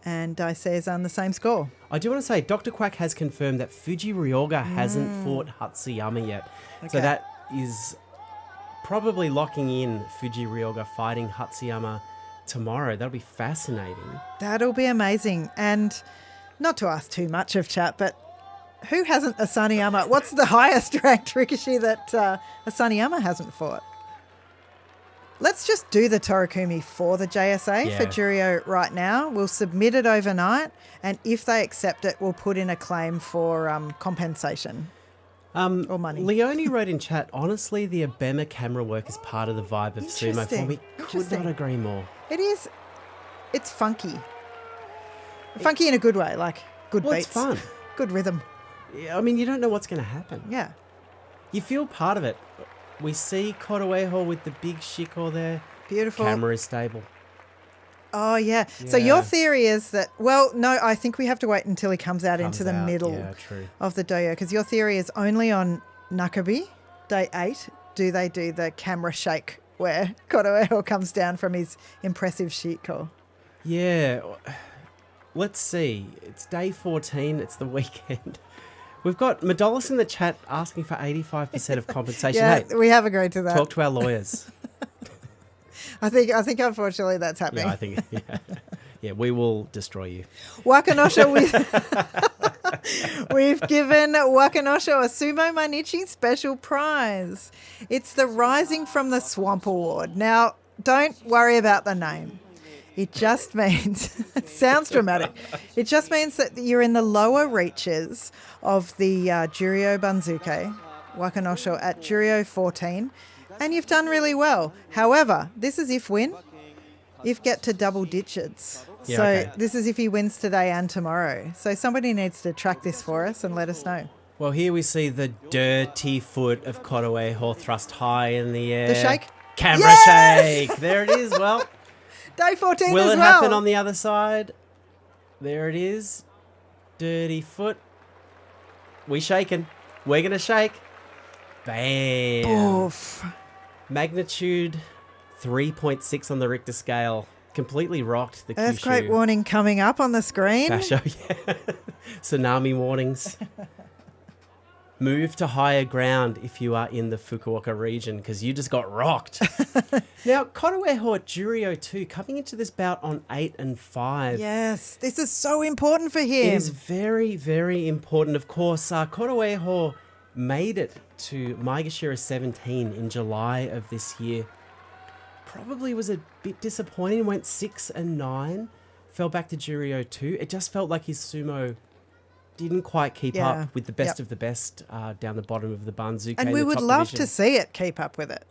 and Daiseisan the same score. I do want to say, Dr. Quack has confirmed that Fuji Ryoga hasn't fought Hatsyama yet. Okay. So that is probably locking in Fuji Ryoga fighting Hatsyama tomorrow. That'll be fascinating. That'll be amazing. And not to ask too much of chat, but who hasn't Asanoyama? What's the highest ranked Rikishi that Asanoyama hasn't fought? Let's just do the Torikumi for the JSA for Juryo right now. We'll submit it overnight, and if they accept it, we'll put in a claim for compensation or money. Leonie wrote in chat, honestly, the Abema camera work is part of the vibe of sumo. For me, could not agree more. It is. It's funky. Funky in a good way, like good beats. It's fun. Good rhythm. Yeah, I mean, you don't know what's going to happen. Yeah. You feel part of it. We see Kotoeho with the big shiko there. Beautiful. Camera is stable. Oh, yeah. So your theory is that, well, no, I think we have to wait until he comes out into the middle of the doyo, because your theory is only on Nakabi, day 8, do they do the camera shake where Kotoeho comes down from his impressive shiko. Yeah. Let's see. It's day 14. It's the weekend. We've got Medolis in the chat asking for 85% of compensation. Yeah, hey, we have agreed to that. Talk to our lawyers. I think unfortunately that's happening. Yeah, I think, yeah, we will destroy you. Wakanosho, we've given Wakanosho a Sumo Mainichi special prize. It's the Rising from the Swamp Award. Now, don't worry about the name. It just means, it sounds dramatic, it just means that you're in the lower reaches of the Juryo Banzuke, Wakanosho at Juryo 14, and you've done really well. However, this is if win, if get to double digits. Yeah, So okay. this is if he wins today and tomorrow. So somebody needs to track this for us and let us know. Well, here we see the dirty foot of Kotoeho thrust high in the air. The shake? Camera Yes! shake. There it is. Well, Day 14 will as it well. happen on the other side? There it is. Dirty foot. We shaking. We're going to shake. Bam. Oof. Magnitude 3.6 on the Richter scale. Completely rocked the Kyushu. Earthquake warning coming up on the screen. Basho, yeah. Tsunami warnings. Move to higher ground if you are in the Fukuoka region, because you just got rocked. Now, Kotoeho at Juryo 2, coming into this bout on 8 and 5. Yes, this is so important for him. It is very, very important. Of course, Kotoeho made it to Maegashira 17 in July of this year. Probably was a bit disappointing. Went 6 and 9. Fell back to Juryo 2. It just felt like his sumo didn't quite keep up with the best of the best down the bottom of the Banzuke. And we would love to see it keep up with it.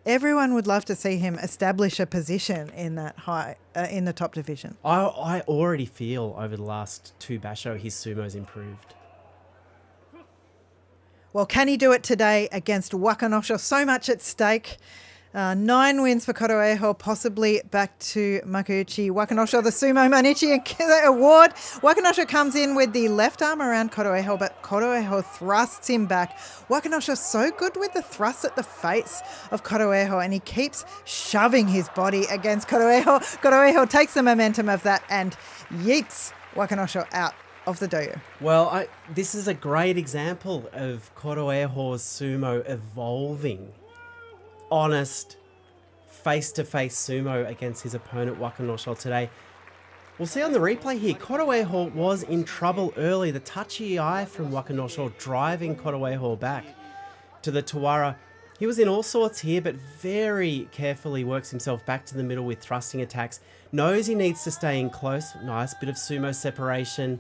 Everyone would love to see him establish a position in that high, in the top division. I already feel over the last 2 basho his sumo's improved. Well, can he do it today against Wakanosho? So much at stake. 9 wins for Kotoeho, possibly back to Makuuchi. Wakanosho, the Sumo Mainichi award. Wakanosho comes in with the left arm around Kotoeho, but Kotoeho thrusts him back. Wakanosho so good with the thrust at the face of Kotoeho, and he keeps shoving his body against Kotoeho. Kotoeho takes the momentum of that and yeets Wakanosho out of the doyo. Well, this is a great example of Kotoeho's sumo evolving. Honest, face-to-face sumo against his opponent Wakanosho today. We'll see on the replay here, Kotoeho was in trouble early. The touchy eye from Wakanosho driving Kotoeho back to the Tawara. He was in all sorts here, but very carefully works himself back to the middle with thrusting attacks. Knows he needs to stay in close. Nice bit of sumo separation.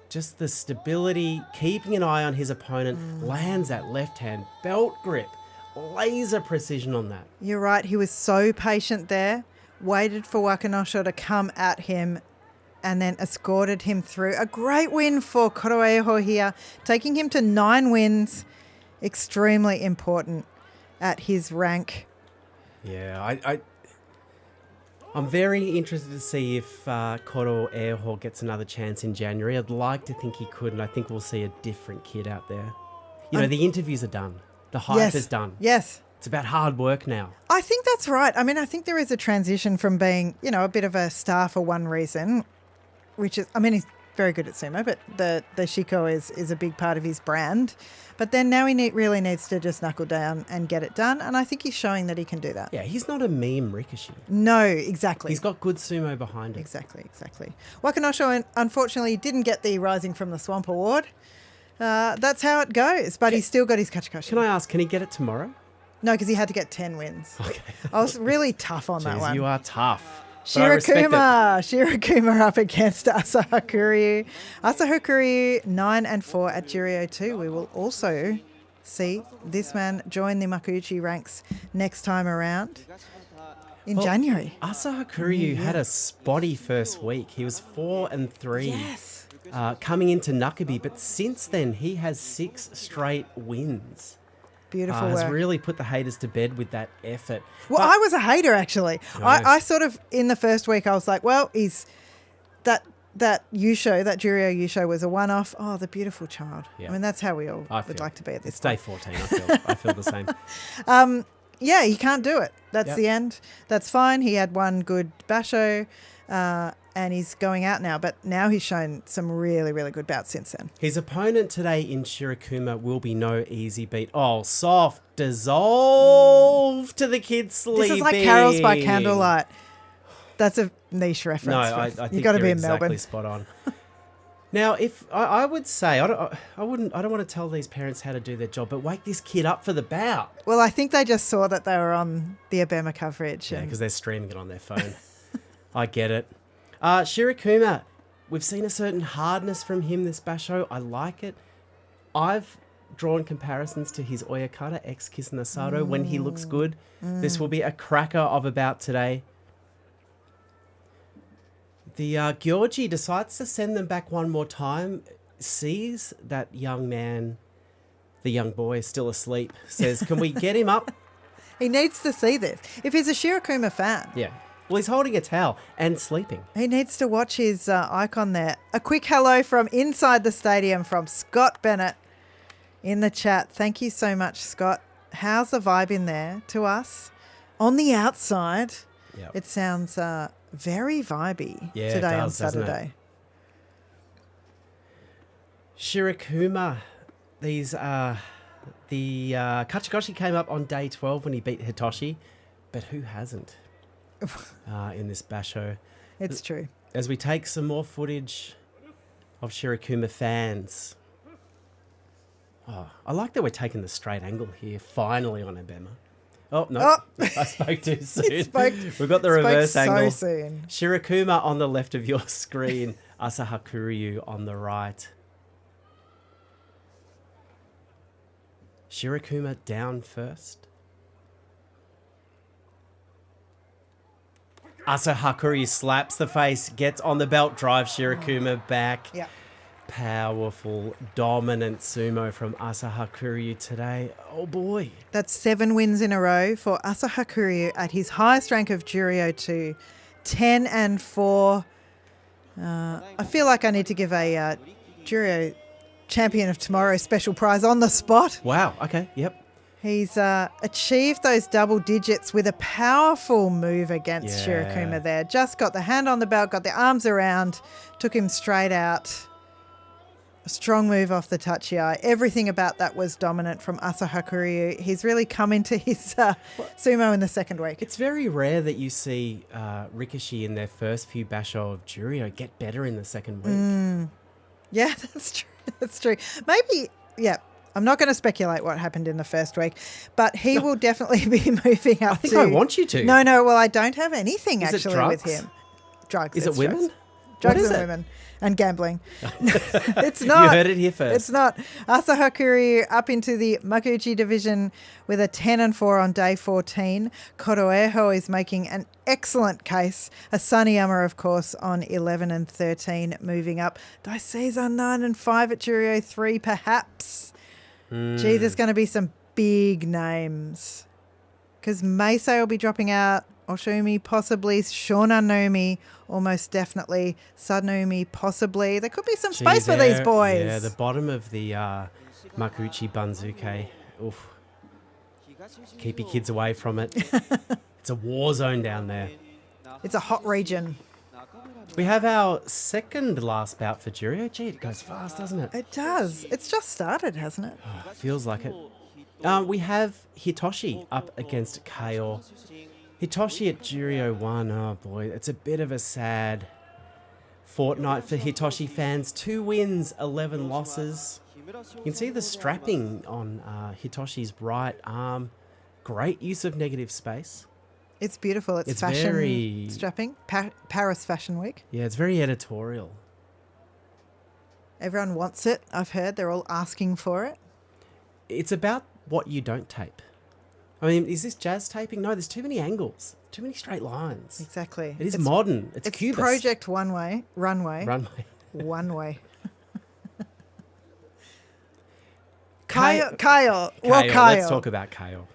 Just the stability, keeping an eye on his opponent. Lands that left hand belt grip. Laser precision on that. You're right. He was so patient there, waited for Wakanosho to come at him and then escorted him through. A great win for Kotoeho here, taking him to 9 wins. Extremely important at his rank. Yeah, I'm very interested to see if Kotoeho gets another chance in January. I'd like to think he could, and I think we'll see a different kid out there. You know, the interviews are done. The hype is done. Yes. It's about hard work now. I think that's right. I mean, I think there is a transition from being, you know, a bit of a star for one reason, which is, I mean, he's very good at sumo, but the shiko is a big part of his brand. But then now he really needs to just knuckle down and get it done. And I think he's showing that he can do that. Yeah, he's not a meme Rikishi. No, exactly. He's got good sumo behind him. Exactly. Wakanosho, unfortunately, didn't get the Rising from the Swamp award. That's how it goes, but he's still got his kachikashi. Can I ask, can he get it tomorrow? No, because he had to get 10 wins. Okay. I was really tough on that one. You are tough. But I respect it. Shirakuma up against Asanoyama. Asanoyama 9 and 4 at Juryo 2. We will also see this man join the Makuuchi ranks next time around in January. Asanoyama had a spotty first week. He was 4 and 3. Yes. Coming into Nakabi, but since then he has 6 straight wins. Beautiful Has work. really put the haters to bed with that effort. Well, I was a hater, actually. No. I sort of, in the first week, I was like, well, that Yusho, that Juryo Yusho was a one-off. Oh, the beautiful child. Yeah. I mean, that's how we all I would feel. like to be at this It's day point. 14. I feel the same. Yeah, he can't do it. That's Yep. the end. That's fine. He had one good basho, and he's going out now. But now he's shown some really, really good bouts since then. His opponent today in Shirokuma will be no easy beat. Oh, soft dissolve to the kids sleeping. This is like Carols by Candlelight. That's a niche reference. No, I think you got to you're be in exactly Melbourne. spot on. Now, if I would say I don't want to tell these parents how to do their job, but wake this kid up for the bout. Well, I think they just saw that they were on the Abema coverage. Yeah, and- because they're streaming it on their phone. I get it. Shirokuma, we've seen a certain hardness from him this basho. I like it. I've drawn comparisons to his Oyakata ex Kisuna Sato when he looks good. This will be a cracker of a bout today. The Gyorji decides to send them back one more time, sees that young man, the young boy, is still asleep, says, can we get him up? He needs to see this. If he's a Shirokuma fan, Yeah. Well, he's holding a towel and sleeping. he needs to watch his icon there. A quick hello from inside the stadium from Scott Bennett in the chat. Thank you so much, Scott. How's the vibe in there to us? On the outside, Yep. it sounds very vibey Yeah, it today on does, doesn't it? Saturday. Shirokuma, the Kachigoshi came up on day 12 when he beat Hitoshi, but who hasn't in this basho? It's true. As we take some more footage of Shirokuma fans. Oh, I like that we're taking the straight angle here, finally on Abema. Oh, no, Oh. I spoke too soon. We've got the Spoke reverse so angle. soon. Shirokuma on the left of your screen, Asahakuryu on the right. Shirokuma down first. Asahakuryu slaps the face, gets on the belt, drives Shirokuma back. Yeah. Powerful, dominant sumo from Asahakuryu today. Oh boy. That's 7 wins in a row for Asahakuryu at his highest rank of Juryo 2, 10-4. I feel like I need to give a Juryo Champion of Tomorrow special prize on the spot. Wow. Okay. Yep. He's achieved those double digits with a powerful move against Yeah. Shirokuma there. Just got the hand on the belt, got the arms around, took him straight out. A strong move off the tachi-eye. Everything about that was dominant from Asahakuryu. He's really come into his sumo in the second week. It's very rare that you see Rikishi in their first few basho of Juryo get better in the second week. Yeah, that's true. That's true. Maybe, yeah. I'm not going to speculate what happened in the first week, but he will definitely be moving up. I think I want you to. No. Well, I don't have anything Is it actually drugs? with him. Drugs. Is it it's women? Drugs What is and it? women and gambling. It's not. You heard it here first. It's not. Asahakuryu up into the Makuuchi division with a 10-4 on day 14. Koroeho is making an excellent case. Asanoyama, of course, on 11 and 13, moving up. Daiseiza 9 and 5 at Juryo 3, perhaps. Gee, there's going to be some big names. Because Meisei will be dropping out. Oshumi possibly. Shonanomi almost definitely. Sadanomi possibly. There could be some space for these boys. Yeah, the bottom of the Makuuchi Banzuke. Oof. Keep your kids away from it. It's a war zone down there. It's a hot region. We have our second last bout for Juryo. Gee, it goes fast, doesn't it? It does. It's just started, hasn't it? Feels like it. We have Hitoshi up against Kaio. Hitoshi at Juryo 1. Oh boy, it's a bit of a sad fortnight for Hitoshi fans. 2 wins, 11 losses. You can see the strapping on Hitoshi's right arm. Great use of negative space. It's beautiful. It's fashion very... strapping. Paris Fashion Week. Yeah, it's very editorial. Everyone wants it. I've heard they're all asking for it. It's about what you don't tape. I mean, is this jazz taping? No, there's too many angles, too many straight lines. Exactly. It is modern. It's cubist. Project runway. Runway. One way. Kyle. Well, Kyle. Kyle. Let's talk about Kyle.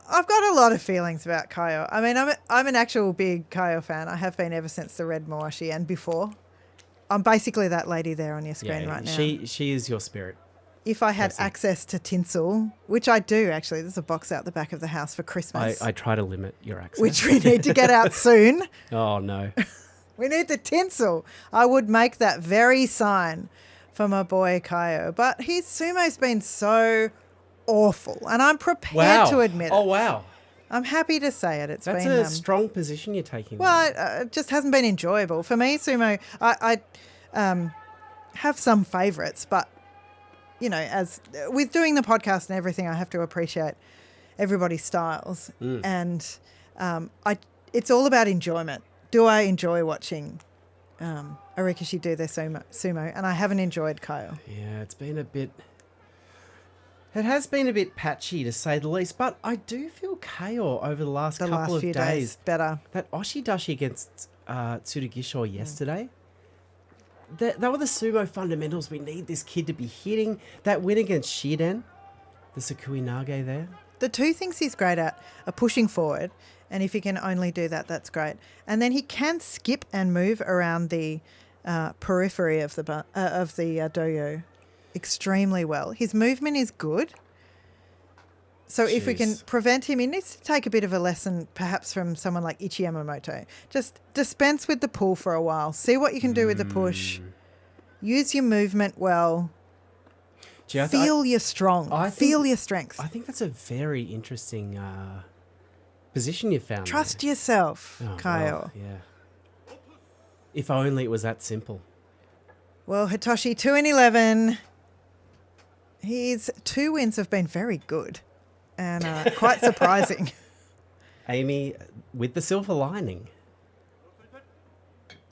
I've got a lot of feelings about Kyle. I mean, I'm an actual big Kyle fan. I have been ever since the Red Moashi and before. I'm basically that lady there on your screen right now. She is your spirit. If I had Jessie. access to tinsel, which I do actually, there's a box out the back of the house for Christmas, I try to limit your access. which we need to get out soon. Oh, no. We need the tinsel. I would make that very sign for my boy Kyle. But his sumo's been so awful, and I'm prepared to admit it. Oh, wow. I'm happy to say it. That's been a strong position you're taking. well, it just hasn't been enjoyable for me. Sumo, I have some favourites, but you know, as with doing the podcast and everything, I have to appreciate everybody's styles, and it's all about enjoyment. Do I enjoy watching Arikishi do their sumo? And I haven't enjoyed Kyle. Yeah, it has been a bit patchy to say the least, but I do feel Kyle over the last couple of few days better. That Oshidashi against Tsurugisho yesterday, that were the sumo fundamentals we need this kid to be hitting. That win against Shiden, the Sukui Nage there. The two things he's great at are pushing forward, and if he can only do that, that's great. And then he can skip and move around the periphery of the doyo extremely well. His movement is good. So if we can prevent him, he needs to take a bit of a lesson perhaps from someone like Ichi Yamamoto. Just dispense with the pull for a while. See what you can do with the push. Use your movement well. Gee, Feel your strong. Feel your strength. I think that's a very interesting position you found. Trust there. yourself, Oh, Kyle. well, yeah. If only it was that simple. Well, Hitoshi 2-11. His 2 wins have been very good and quite surprising. Amy with the silver lining.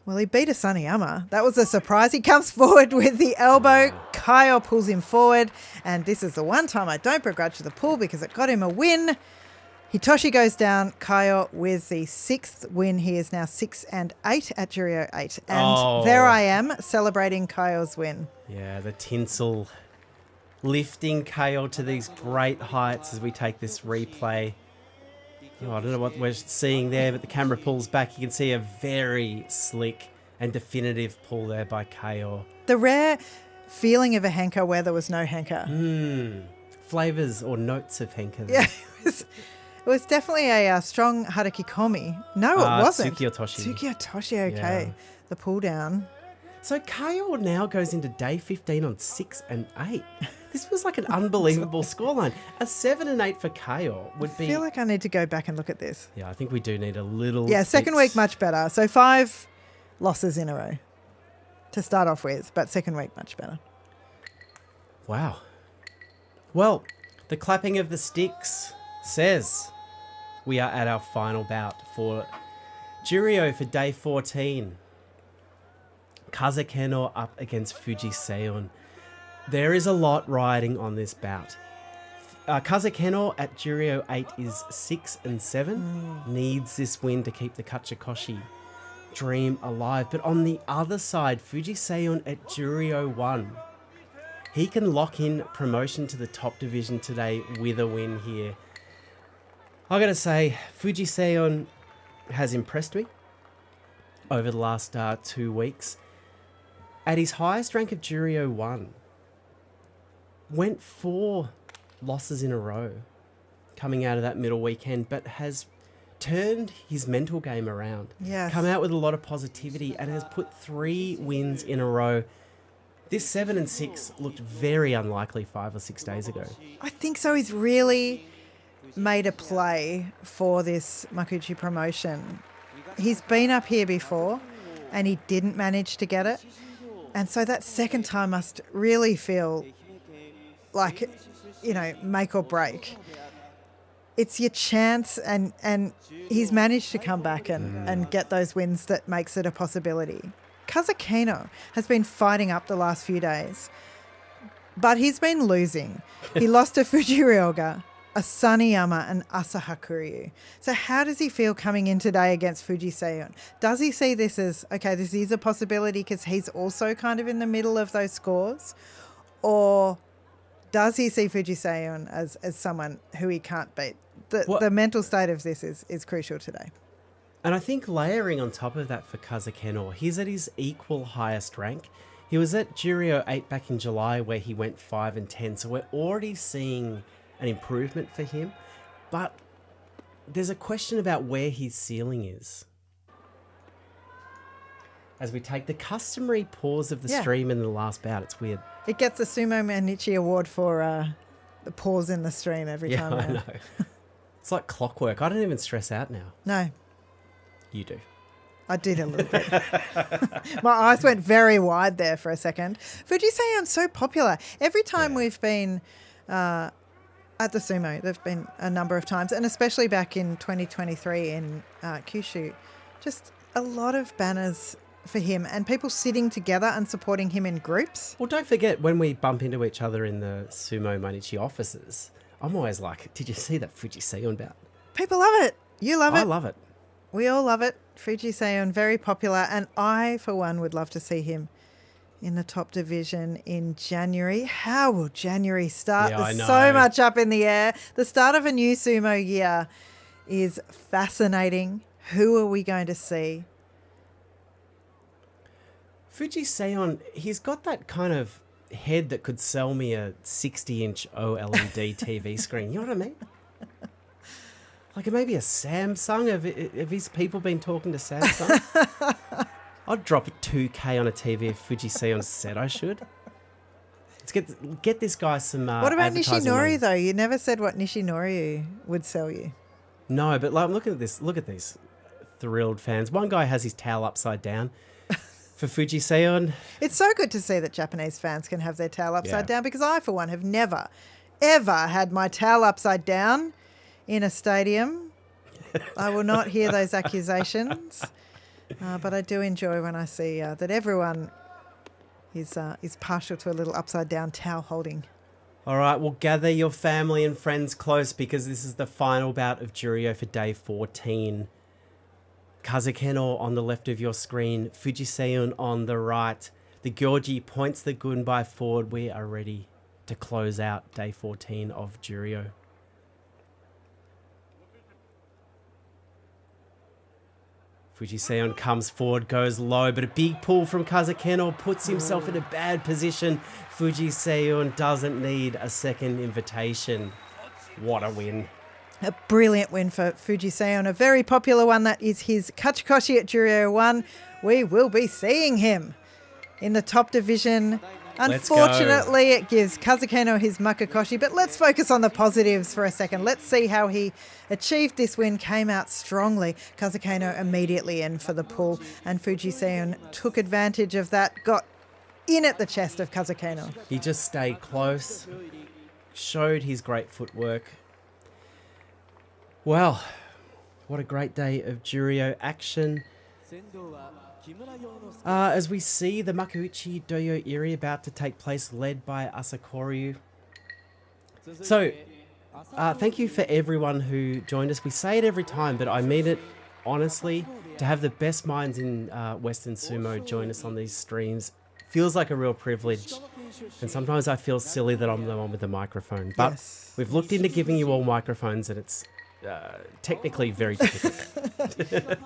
Well, he beat Asanoyama. That was a surprise. He comes forward with the elbow. Kyle pulls him forward. And this is the one time I don't begrudge the pull because it got him a win. Hitoshi goes down. Kyle with the 6th win. He is now 6-8 at Juryo 8. And there I am celebrating Kyle's win. Yeah, the tinsel lifting Kyle to these great heights as we take this replay. Oh, I don't know what we're seeing there, but the camera pulls back. You can see a very slick and definitive pull there by Kyle. The rare feeling of a henka where there was no henka. Flavours or notes of henka there. Yeah, it was definitely a strong haraki komi. No, it wasn't. Tsukiotoshi. Tsukiotoshi, okay. Yeah. The pull down. So Kyle now goes into day 15 on 6-8. This was like an unbelievable scoreline. A 7-8 for Kyle would be... I feel like I need to go back and look at this. Yeah, I think we do need a little... Yeah, second week much better. So 5 losses in a row to start off with, but second week much better. Wow. Well, the clapping of the sticks says we are at our final bout for Juryo for day 14. Kazakeno up against Fuji Seion. There is a lot riding on this bout. Kazakeno at Juryo 8 is 6-7. Needs this win to keep the Kachikoshi dream alive. But on the other side, Fuji Seion at Juryo 1. He can lock in promotion to the top division today with a win here. I gotta say, Fuji Seion has impressed me over the last 2 weeks. At his highest rank of Juryo 1, went 4 losses in a row coming out of that middle weekend, but has turned his mental game around. Yes. Come out with a lot of positivity and has put 3 wins in a row. This 7-6 looked very unlikely 5 or 6 days ago. I think so. He's really made a play for this Makuchi promotion. He's been up here before and he didn't manage to get it. And so that second time must really feel like, you know, make or break. It's your chance, and he's managed to come back and get those wins that makes it a possibility. Kazakeno has been fighting up the last few days, but he's been losing. He lost to Fuji Ryoga, Asanoyama and Asahakuryu. So how does he feel coming in today against Fuji Seion? Does he see this as, okay, this is a possibility because he's also kind of in the middle of those scores? Or does he see Fuji Seiun as someone who he can't beat? The mental state of this is crucial today. And I think layering on top of that for Kazakeno, he's at his equal highest rank. He was at Juryo 8 back in July where he went 5 and 10. So we're already seeing an improvement for him. But there's a question about where his ceiling is. As we take the customary pause of the stream in the last bout, it's weird. It gets the Sumo Mainichi award for the pause in the stream every time. Yeah, I know. It's like clockwork. I don't even stress out now. No. You do. I did a little bit. My eyes went very wide there for a second. Fuji Seiun's so popular. Every time we've been at the sumo, there've been a number of times, and especially back in 2023 in Kyushu, just a lot of banners for him and people sitting together and supporting him in groups. Well, don't forget when we bump into each other in the Sumo Mainichi offices, I'm always like, did you see that Fuji Seiun bout? People love it. You love it. I love it. We all love it. Fuji Seiun, very popular. And I, for one, would love to see him in the top division in January. How will January start? Yeah, There's so much up in the air. The start of a new sumo year is fascinating. Who are we going to see? Fuji Seiun, he's got that kind of head that could sell me a 60-inch OLED TV screen. You know what I mean? Like maybe a Samsung. Have his people been talking to Samsung? I'd drop 2K on a TV if Fuji Seiun said I should. Let's get this guy some What about advertising Nishinori, money. though? You never said what Nishinori would sell you. No, but like, look at this. Look at these thrilled fans. One guy has his towel upside down. For Fuji Seiun. It's so good to see that Japanese fans can have their towel upside down, because I, for one, have never, ever had my towel upside down in a stadium. I will not hear those accusations, but I do enjoy when I see that everyone is partial to a little upside down towel holding. All right, well, gather your family and friends close because this is the final bout of Juryo for day 14. Kazakeno on the left of your screen, Fuji Seiun on the right. The Gyoji points the gunbai forward. We are ready to close out day 14 of Juryo. Fuji Seiun comes forward, goes low, but a big pull from Kazakeno puts himself in a bad position. Fuji Seiun doesn't need a second invitation. What a win. A brilliant win for Fuji Seiun, a very popular one. That is his Kachikoshi at Juryo 1. We will be seeing him in the top division. Unfortunately, it gives Kazakeno his Makukoshi, but let's focus on the positives for a second. Let's see how he achieved this win, came out strongly. Kazakeno immediately in for the pull, and Fuji Seiun took advantage of that, got in at the chest of Kazakeno. He just stayed close, showed his great footwork. Well, what a great day of Juryo action. As we see the Makuuchi Doyo Iri about to take place, led by Asakoryu. So, thank you for everyone who joined us. We say it every time, but I mean it honestly. To have the best minds in Western Sumo join us on these streams feels like a real privilege. And sometimes I feel silly that I'm the one with the microphone. But we've looked into giving you all microphones, and it's technically very difficult.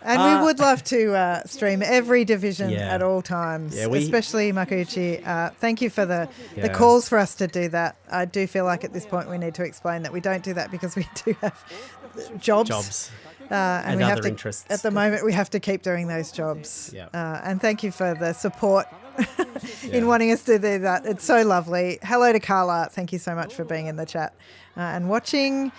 And we would love to stream every division at all times, especially Makuuchi. Thank you for the calls for us to do that. I do feel like at this point we need to explain that we don't do that because we do have jobs. And we have to, interests. At the moment, we have to keep doing those jobs. And thank you for the support in wanting us to do that. It's so lovely. Hello to Carla. Thank you so much for being in the chat and watching.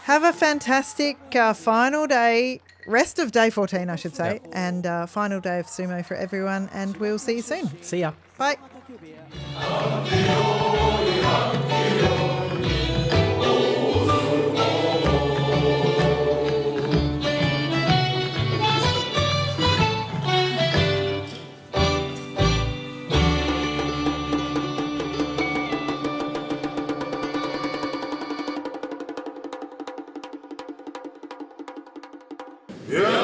Have a fantastic final day, rest of day 14, I should say, and final day of sumo for everyone. And we'll see you soon. See ya. Bye. Yeah.